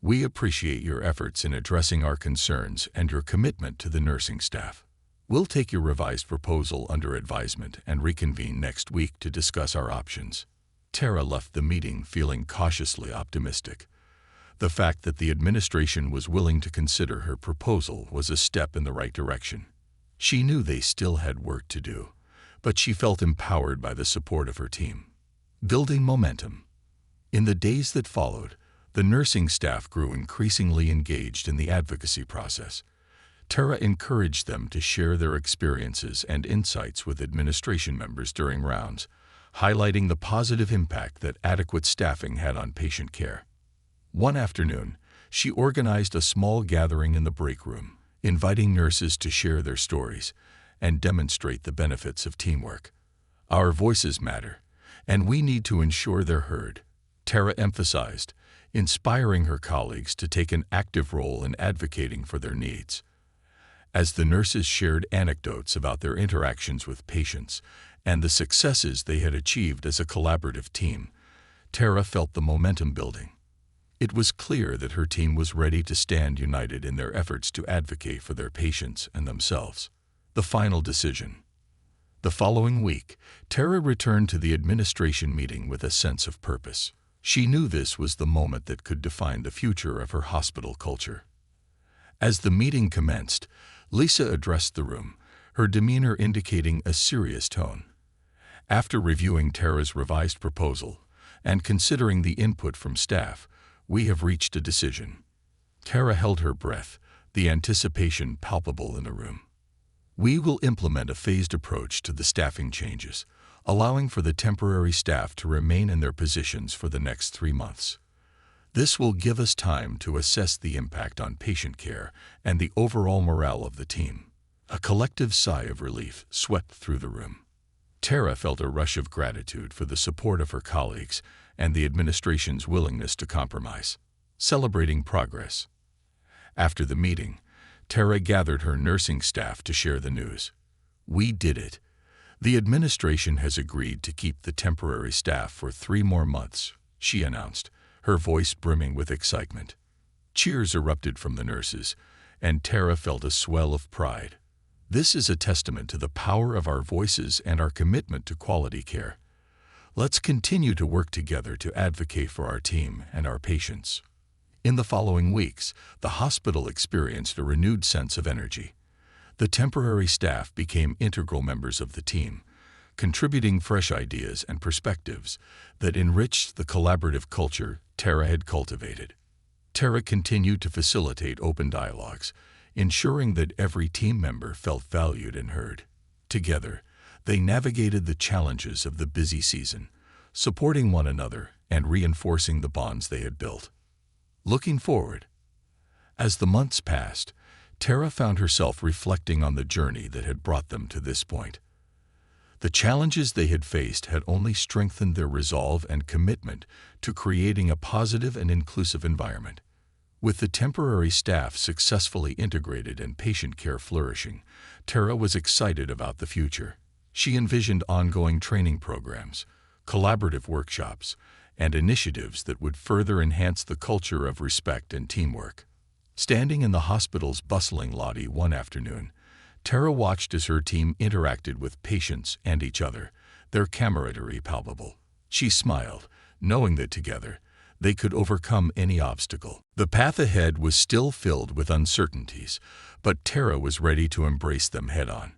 "We appreciate your efforts in addressing our concerns and your commitment to the nursing staff. We'll take your revised proposal under advisement and reconvene next week to discuss our options." Tara left the meeting feeling cautiously optimistic. The fact that the administration was willing to consider her proposal was a step in the right direction. She knew they still had work to do, but she felt empowered by the support of her team. Building momentum. In the days that followed, the nursing staff grew increasingly engaged in the advocacy process. Tara encouraged them to share their experiences and insights with administration members during rounds, highlighting the positive impact that adequate staffing had on patient care. One afternoon, she organized a small gathering in the break room, inviting nurses to share their stories and demonstrate the benefits of teamwork. "Our voices matter, and we need to ensure they're heard," Tara emphasized, inspiring her colleagues to take an active role in advocating for their needs. As the nurses shared anecdotes about their interactions with patients and the successes they had achieved as a collaborative team, Tara felt the momentum building. It was clear that her team was ready to stand united in their efforts to advocate for their patients and themselves. The final decision. The following week, Tara returned to the administration meeting with a sense of purpose. She knew this was the moment that could define the future of her hospital culture. As the meeting commenced, Lisa addressed the room, her demeanor indicating a serious tone. After reviewing Tara's revised proposal and considering the input from staff, "We have reached a decision." Tara held her breath, the anticipation palpable in the room. "We will implement a phased approach to the staffing changes, allowing for the temporary staff to remain in their positions for the next 3 months. This will give us time to assess the impact on patient care and the overall morale of the team." A collective sigh of relief swept through the room. Tara felt a rush of gratitude for the support of her colleagues and the administration's willingness to compromise. Celebrating progress. After the meeting, Tara gathered her nursing staff to share the news. "We did it. The administration has agreed to keep the temporary staff for 3 more months," she announced, her voice brimming with excitement. Cheers erupted from the nurses, and Tara felt a swell of pride. This is a testament to the power of our voices and our commitment to quality care. Let's continue to work together to advocate for our team and our patients. In the following weeks, the hospital experienced a renewed sense of energy. The temporary staff became integral members of the team, contributing fresh ideas and perspectives that enriched the collaborative culture Tara had cultivated. Tara continued to facilitate open dialogues, ensuring that every team member felt valued and heard. Together, they navigated the challenges of the busy season, supporting one another and reinforcing the bonds they had built. Looking forward. As the months passed, Tara found herself reflecting on the journey that had brought them to this point. The challenges they had faced had only strengthened their resolve and commitment to creating a positive and inclusive environment. With the temporary staff successfully integrated and patient care flourishing, Tara was excited about the future. She envisioned ongoing training programs, collaborative workshops, and initiatives that would further enhance the culture of respect and teamwork. Standing in the hospital's bustling lobby one afternoon, Tara watched as her team interacted with patients and each other, their camaraderie palpable. She smiled, knowing that together, they could overcome any obstacle. The path ahead was still filled with uncertainties, but Tara was ready to embrace them head-on.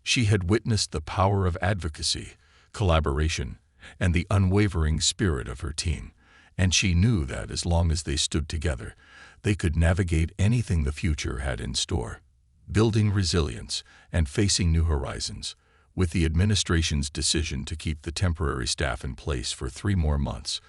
She had witnessed the power of advocacy, collaboration, and the unwavering spirit of her team, and she knew that as long as they stood together, they could navigate anything the future had in store. Building resilience and facing new horizons, with the administration's decision to keep the temporary staff in place for 3 more months,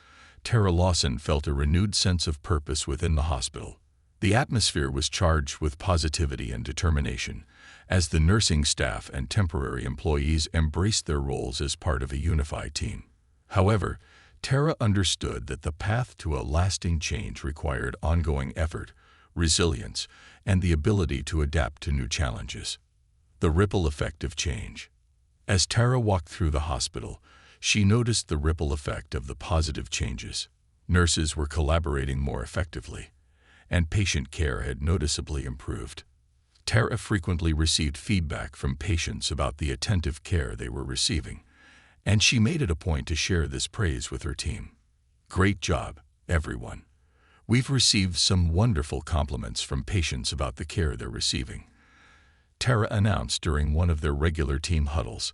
Tara Lawson felt a renewed sense of purpose within the hospital. The atmosphere was charged with positivity and determination, as the nursing staff and temporary employees embraced their roles as part of a unified team. However, Tara understood that the path to a lasting change required ongoing effort, resilience, and the ability to adapt to new challenges. The ripple effect of change. As Tara walked through the hospital, she noticed the ripple effect of the positive changes. Nurses were collaborating more effectively, and patient care had noticeably improved. Tara frequently received feedback from patients about the attentive care they were receiving, and she made it a point to share this praise with her team. "Great job, everyone. We've received some wonderful compliments from patients about the care they're receiving," Tara announced during one of their regular team huddles.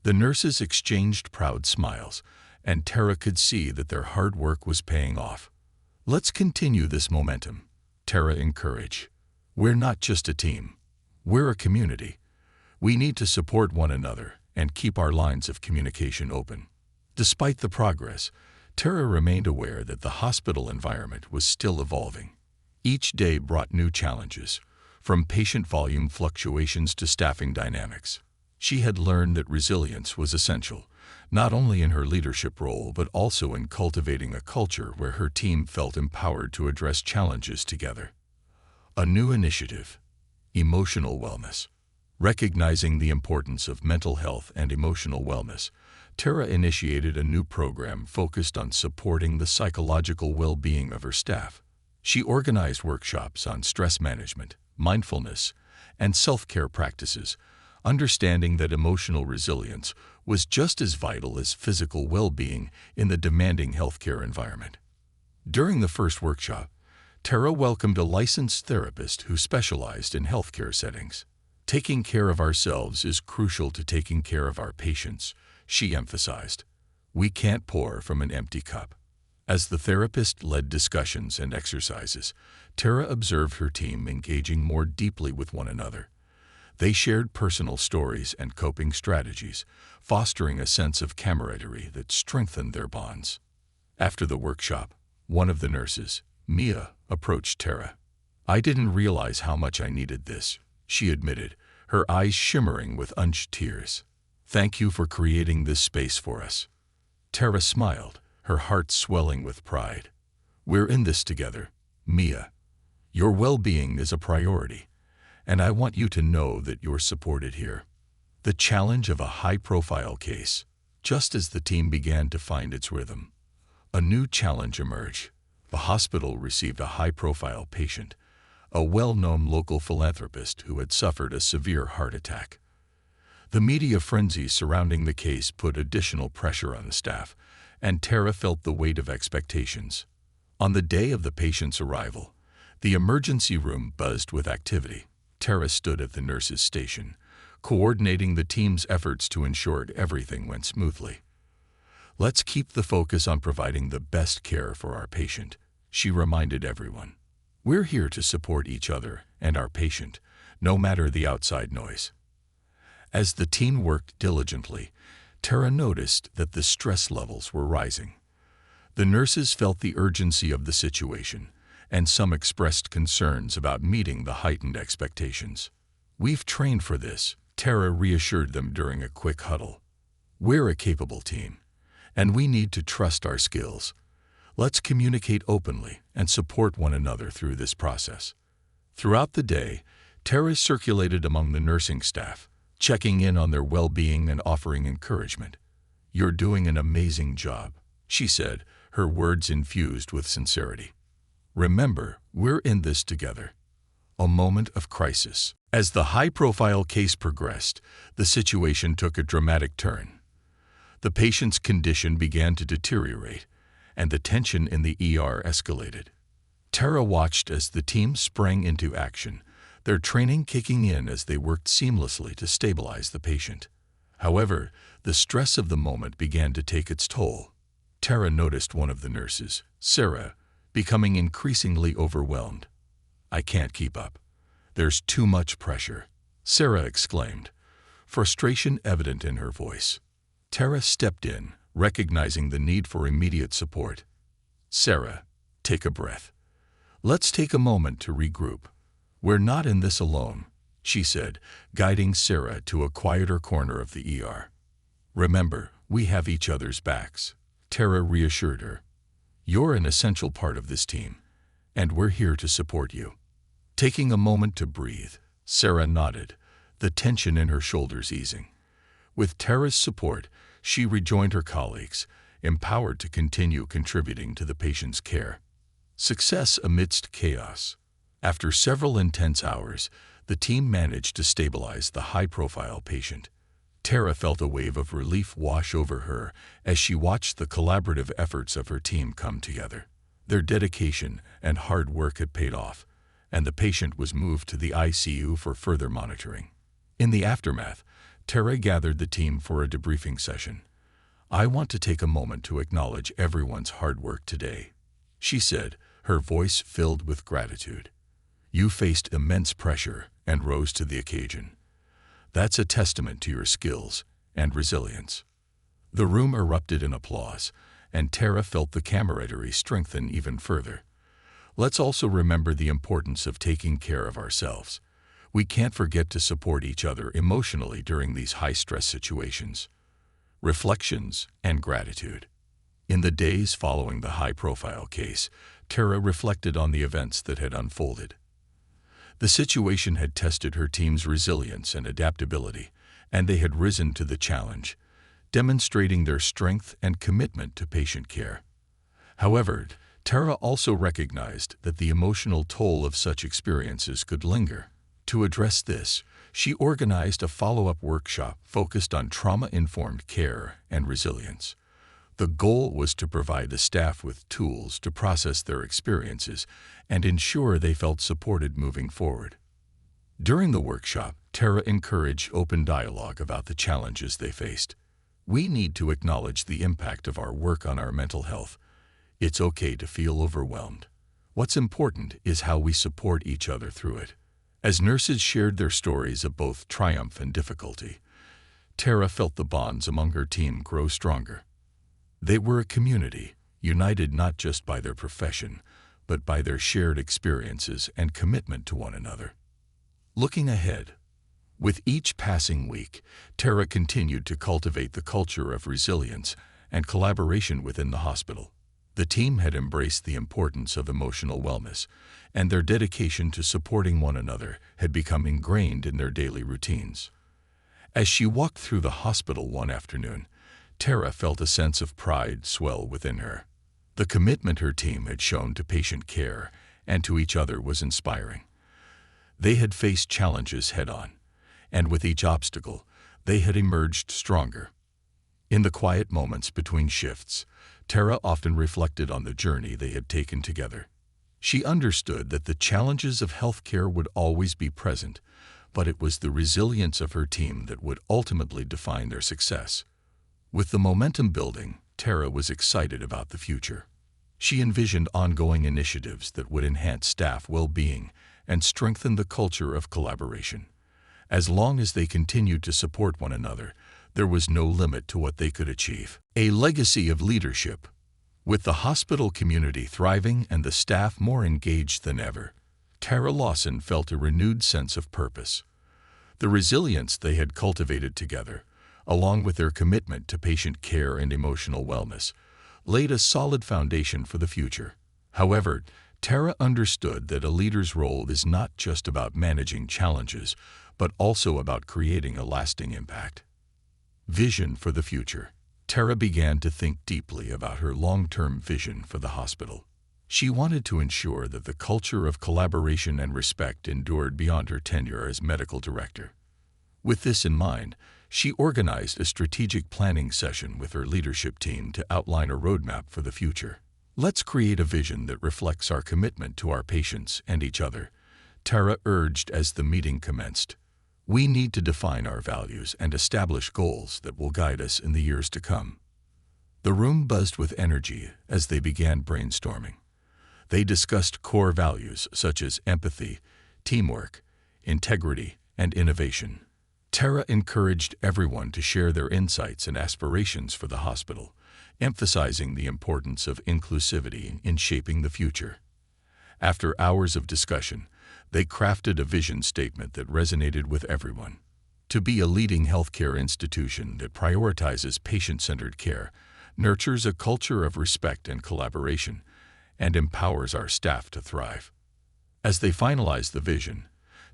The nurses exchanged proud smiles, and Tara could see that their hard work was paying off. "Let's continue this momentum," Tara encouraged. "We're not just a team. We're a community. We need to support one another and keep our lines of communication open." Despite the progress, Tara remained aware that the hospital environment was still evolving. Each day brought new challenges, from patient volume fluctuations to staffing dynamics. She had learned that resilience was essential, not only in her leadership role but also in cultivating a culture where her team felt empowered to address challenges together. A new initiative, emotional wellness. Recognizing the importance of mental health and emotional wellness, Tara initiated a new program focused on supporting the psychological well-being of her staff. She organized workshops on stress management, mindfulness, and self-care practices, understanding that emotional resilience was just as vital as physical well-being in the demanding healthcare environment. During the first workshop, Tara welcomed a licensed therapist who specialized in healthcare settings. "Taking care of ourselves is crucial to taking care of our patients," she emphasized. "We can't pour from an empty cup." As the therapist led discussions and exercises, Tara observed her team engaging more deeply with one another. They shared personal stories and coping strategies, fostering a sense of camaraderie that strengthened their bonds. After the workshop, one of the nurses, Mia, approached Tara. "I didn't realize how much I needed this," she admitted, her eyes shimmering with unshed tears. "Thank you for creating this space for us." Tara smiled, her heart swelling with pride. "We're in this together, Mia. Your well-being is a priority, and I want you to know that you're supported here." The challenge of a high-profile case. Just as the team began to find its rhythm, a new challenge emerged. The hospital received a high-profile patient, a well-known local philanthropist who had suffered a severe heart attack. The media frenzy surrounding the case put additional pressure on the staff, and Tara felt the weight of expectations. On the day of the patient's arrival, the emergency room buzzed with activity. Tara stood at the nurse's station, coordinating the team's efforts to ensure everything went smoothly. "Let's keep the focus on providing the best care for our patient," she reminded everyone. "We're here to support each other and our patient, no matter the outside noise." As the team worked diligently, Tara noticed that the stress levels were rising. The nurses felt the urgency of the situation, and some expressed concerns about meeting the heightened expectations. "We've trained for this," Tara reassured them during a quick huddle. "We're a capable team, and we need to trust our skills. Let's communicate openly and support one another through this process." Throughout the day, Tara circulated among the nursing staff, checking in on their well-being and offering encouragement. "You're doing an amazing job," she said, her words infused with sincerity. "Remember, we're in this together." A moment of crisis. As the high-profile case progressed, the situation took a dramatic turn. The patient's condition began to deteriorate, and the tension in the ER escalated. Tara watched as the team sprang into action, their training kicking in as they worked seamlessly to stabilize the patient. However, the stress of the moment began to take its toll. Tara noticed one of the nurses, Sarah, becoming increasingly overwhelmed. "I can't keep up. There's too much pressure," Sarah exclaimed, frustration evident in her voice. Tara stepped in, recognizing the need for immediate support. "Sarah, take a breath. Let's take a moment to regroup. We're not in this alone," she said, guiding Sarah to a quieter corner of the ER. "Remember, we have each other's backs." Tara reassured her. "You're an essential part of this team, and we're here to support you." Taking a moment to breathe, Sarah nodded, the tension in her shoulders easing. With Tara's support, she rejoined her colleagues, empowered to continue contributing to the patient's care. Success amidst chaos. After several intense hours, the team managed to stabilize the high-profile patient. Tara felt a wave of relief wash over her as she watched the collaborative efforts of her team come together. Their dedication and hard work had paid off, and the patient was moved to the ICU for further monitoring. In the aftermath, Tara gathered the team for a debriefing session. "I want to take a moment to acknowledge everyone's hard work today," she said, her voice filled with gratitude. "You faced immense pressure and rose to the occasion. That's a testament to your skills and resilience." The room erupted in applause, and Tara felt the camaraderie strengthen even further. Let's also remember the importance of taking care of ourselves. We can't forget to support each other emotionally during these high-stress situations. Reflections and gratitude. In the days following the high-profile case, Tara reflected on the events that had unfolded. The situation had tested her team's resilience and adaptability, and they had risen to the challenge, demonstrating their strength and commitment to patient care. However, Tara also recognized that the emotional toll of such experiences could linger. To address this, she organized a follow-up workshop focused on trauma-informed care and resilience. The goal was to provide the staff with tools to process their experiences and ensure they felt supported moving forward. During the workshop, Tara encouraged open dialogue about the challenges they faced. "We need to acknowledge the impact of our work on our mental health. It's okay to feel overwhelmed. What's important is how we support each other through it." As nurses shared their stories of both triumph and difficulty, Tara felt the bonds among her team grow stronger. They were a community, united not just by their profession, but by their shared experiences and commitment to one another. Looking ahead, with each passing week, Tara continued to cultivate the culture of resilience and collaboration within the hospital. The team had embraced the importance of emotional wellness, and their dedication to supporting one another had become ingrained in their daily routines. As she walked through the hospital one afternoon, Tara felt a sense of pride swell within her. The commitment her team had shown to patient care and to each other was inspiring. They had faced challenges head-on, and with each obstacle, they had emerged stronger. In the quiet moments between shifts, Tara often reflected on the journey they had taken together. She understood that the challenges of healthcare would always be present, but it was the resilience of her team that would ultimately define their success. With the momentum building, Tara was excited about the future. She envisioned ongoing initiatives that would enhance staff well-being and strengthen the culture of collaboration. As long as they continued to support one another, there was no limit to what they could achieve. A legacy of leadership. With the hospital community thriving and the staff more engaged than ever, Tara Lawson felt a renewed sense of purpose. The resilience they had cultivated together, along with their commitment to patient care and emotional wellness, laid a solid foundation for the future. However, Tara understood that a leader's role is not just about managing challenges, but also about creating a lasting impact. Vision for the future. Tara began to think deeply about her long-term vision for the hospital. She wanted to ensure that the culture of collaboration and respect endured beyond her tenure as medical director. With this in mind, she organized a strategic planning session with her leadership team to outline a roadmap for the future. "Let's create a vision that reflects our commitment to our patients and each other," Tara urged as the meeting commenced. "We need to define our values and establish goals that will guide us in the years to come." The room buzzed with energy as they began brainstorming. They discussed core values such as empathy, teamwork, integrity, and innovation. Tara encouraged everyone to share their insights and aspirations for the hospital, emphasizing the importance of inclusivity in shaping the future. After hours of discussion, they crafted a vision statement that resonated with everyone. To be a leading healthcare institution that prioritizes patient-centered care, nurtures a culture of respect and collaboration, and empowers our staff to thrive. As they finalized the vision,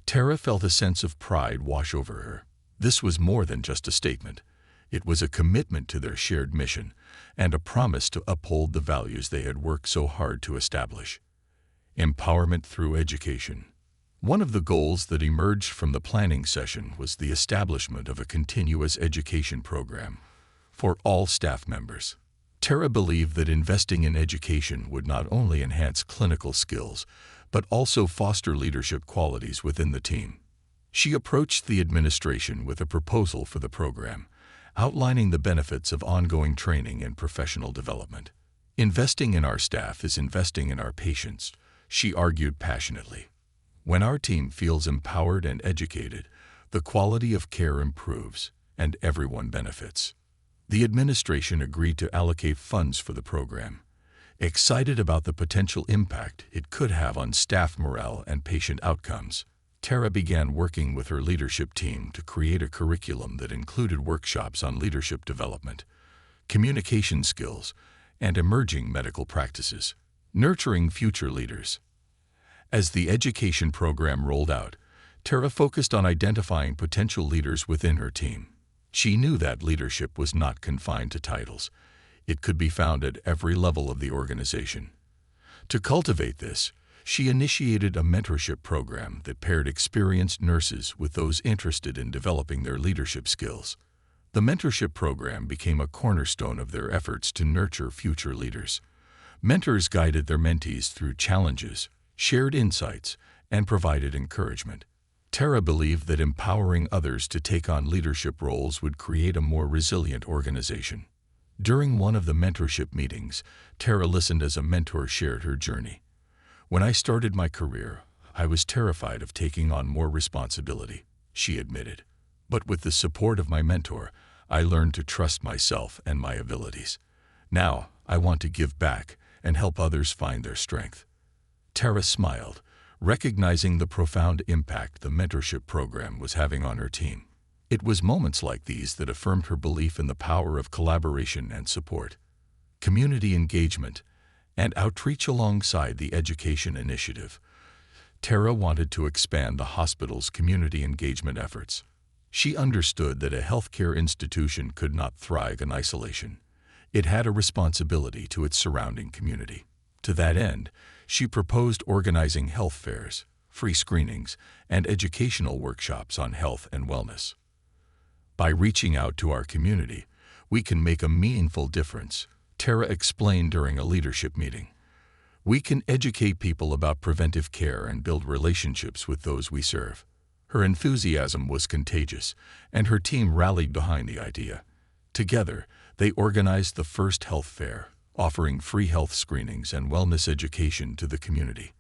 Tara felt a sense of pride wash over her. This was more than just a statement. It was a commitment to their shared mission and a promise to uphold the values they had worked so hard to establish. Empowerment through education. One of the goals that emerged from the planning session was the establishment of a continuous education program for all staff members. Tara believed that investing in education would not only enhance clinical skills, but also foster leadership qualities within the team. She approached the administration with a proposal for the program, outlining the benefits of ongoing training and professional development. Investing in our staff is investing in our patients, she argued passionately. When our team feels empowered and educated, the quality of care improves and everyone benefits. The administration agreed to allocate funds for the program, excited about the potential impact it could have on staff morale and patient outcomes. Tara began working with her leadership team to create a curriculum that included workshops on leadership development, communication skills, and emerging medical practices, nurturing future leaders. As the education program rolled out, Tara focused on identifying potential leaders within her team. She knew that leadership was not confined to titles. It could be found at every level of the organization. To cultivate this, she initiated a mentorship program that paired experienced nurses with those interested in developing their leadership skills. The mentorship program became a cornerstone of their efforts to nurture future leaders. Mentors guided their mentees through challenges, shared insights, and provided encouragement. Tara believed that empowering others to take on leadership roles would create a more resilient organization. During one of the mentorship meetings, Tara listened as a mentor shared her journey. "When I started my career, I was terrified of taking on more responsibility," she admitted. "But with the support of my mentor, I learned to trust myself and my abilities. Now, I want to give back and help others find their strength." Tara smiled, recognizing the profound impact the mentorship program was having on her team. It was moments like these that affirmed her belief in the power of collaboration and support. Community engagement and outreach alongside the education initiative. Tara wanted to expand the hospital's community engagement efforts. She understood that a healthcare institution could not thrive in isolation. It had a responsibility to its surrounding community. To that end, she proposed organizing health fairs, free screenings, and educational workshops on health and wellness. "By reaching out to our community, we can make a meaningful difference," Tara explained during a leadership meeting. "We can educate people about preventive care and build relationships with those we serve." Her enthusiasm was contagious, and her team rallied behind the idea. Together, they organized the first health fair, offering free health screenings and wellness education to the community.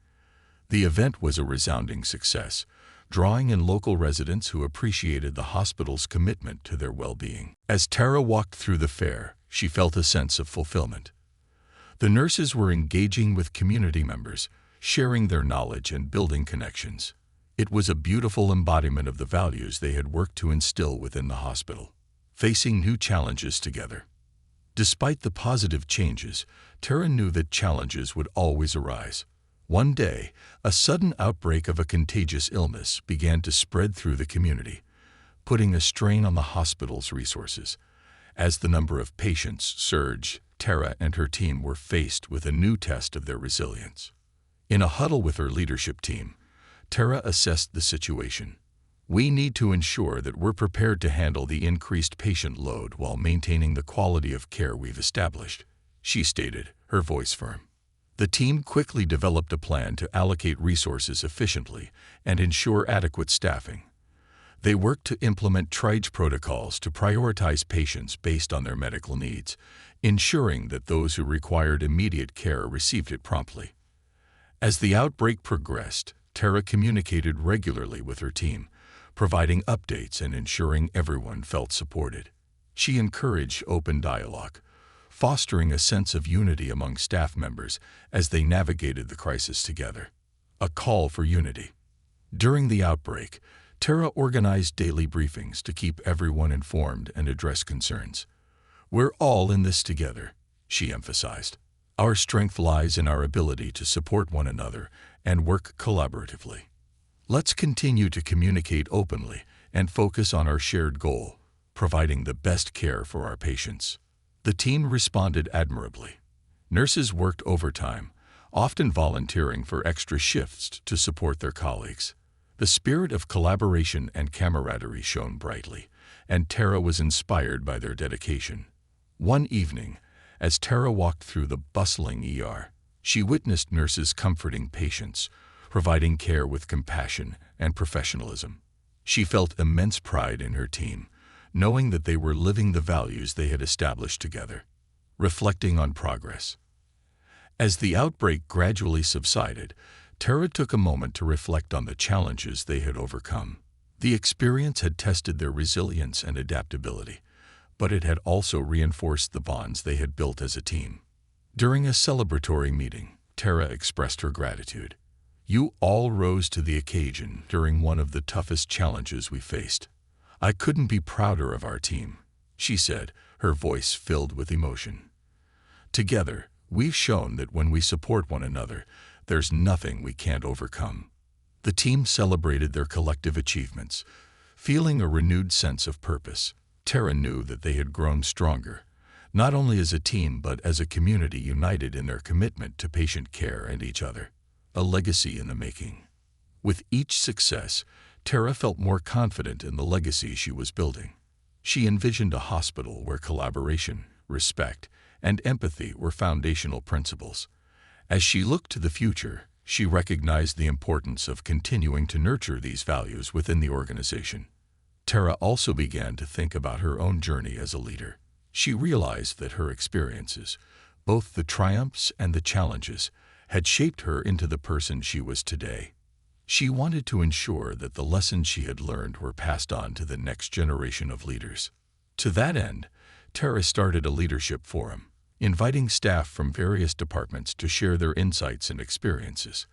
The event was a resounding success, drawing in local residents who appreciated the hospital's commitment to their well-being. As Tara walked through the fair, she felt a sense of fulfillment. The nurses were engaging with community members, sharing their knowledge and building connections. It was a beautiful embodiment of the values they had worked to instill within the hospital. Facing new challenges together. Despite the positive changes, Tara knew that challenges would always arise. One day, a sudden outbreak of a contagious illness began to spread through the community, putting a strain on the hospital's resources. As the number of patients surged, Tara and her team were faced with a new test of their resilience. In a huddle with her leadership team, Tara assessed the situation. "We need to ensure that we're prepared to handle the increased patient load while maintaining the quality of care we've established," she stated, her voice firm. The team quickly developed a plan to allocate resources efficiently and ensure adequate staffing. They worked to implement triage protocols to prioritize patients based on their medical needs, ensuring that those who required immediate care received it promptly. As the outbreak progressed, Tara communicated regularly with her team, providing updates and ensuring everyone felt supported. She encouraged open dialogue, fostering a sense of unity among staff members as they navigated the crisis together. A call for unity. During the outbreak, Tara organized daily briefings to keep everyone informed and address concerns. "We're all in this together," she emphasized. "Our strength lies in our ability to support one another and work collaboratively. Let's continue to communicate openly and focus on our shared goal, providing the best care for our patients." The team responded admirably. Nurses worked overtime, often volunteering for extra shifts to support their colleagues. The spirit of collaboration and camaraderie shone brightly, and Tara was inspired by their dedication. One evening, as Tara walked through the bustling ER, she witnessed nurses comforting patients, providing care with compassion and professionalism. She felt immense pride in her team, knowing that they were living the values they had established together. Reflecting on progress. As the outbreak gradually subsided, Tara took a moment to reflect on the challenges they had overcome. The experience had tested their resilience and adaptability, but it had also reinforced the bonds they had built as a team. During a celebratory meeting, Tara expressed her gratitude. "You all rose to the occasion during one of the toughest challenges we faced. I couldn't be prouder of our team," she said, her voice filled with emotion. "Together, we've shown that when we support one another, there's nothing we can't overcome." The team celebrated their collective achievements, feeling a renewed sense of purpose. Tara knew that they had grown stronger, not only as a team but as a community united in their commitment to patient care and each other. A legacy in the making. With each success, Tara felt more confident in the legacy she was building. She envisioned a hospital where collaboration, respect, and empathy were foundational principles. As she looked to the future, she recognized the importance of continuing to nurture these values within the organization. Tara also began to think about her own journey as a leader. She realized that her experiences, both the triumphs and the challenges, had shaped her into the person she was today. She wanted to ensure that the lessons she had learned were passed on to the next generation of leaders. To that end, Tara started a leadership forum, inviting staff from various departments to share their insights and experiences.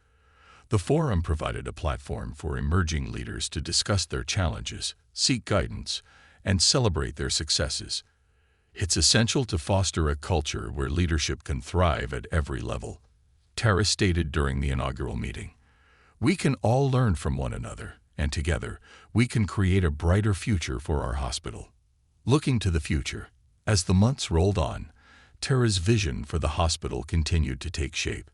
The forum provided a platform for emerging leaders to discuss their challenges, seek guidance, and celebrate their successes. It's essential to foster a culture where leadership can thrive at every level, Tara stated during the inaugural meeting. "We can all learn from one another, and together, we can create a brighter future for our hospital." Looking to the future, as the months rolled on, Tara's vision for the hospital continued to take shape.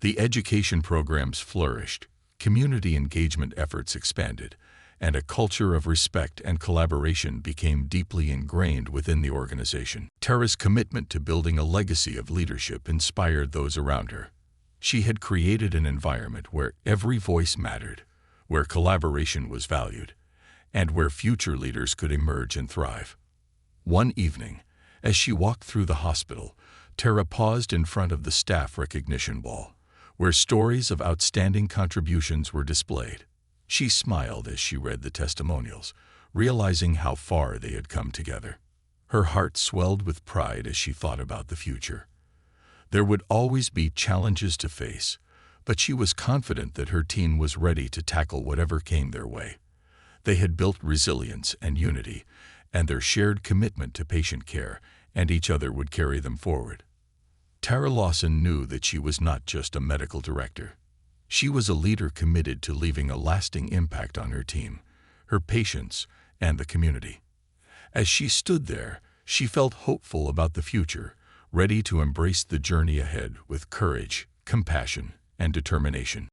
The education programs flourished, community engagement efforts expanded, and a culture of respect and collaboration became deeply ingrained within the organization. Tara's commitment to building a legacy of leadership inspired those around her. She had created an environment where every voice mattered, where collaboration was valued, and where future leaders could emerge and thrive. One evening, as she walked through the hospital, Tara paused in front of the staff recognition wall, where stories of outstanding contributions were displayed. She smiled as she read the testimonials, realizing how far they had come together. Her heart swelled with pride as she thought about the future. There would always be challenges to face, but she was confident that her team was ready to tackle whatever came their way. They had built resilience and unity, and their shared commitment to patient care and each other would carry them forward. Tara Lawson knew that she was not just a medical director. She was a leader committed to leaving a lasting impact on her team, her patients, and the community. As she stood there, she felt hopeful about the future, ready to embrace the journey ahead with courage, compassion, and determination.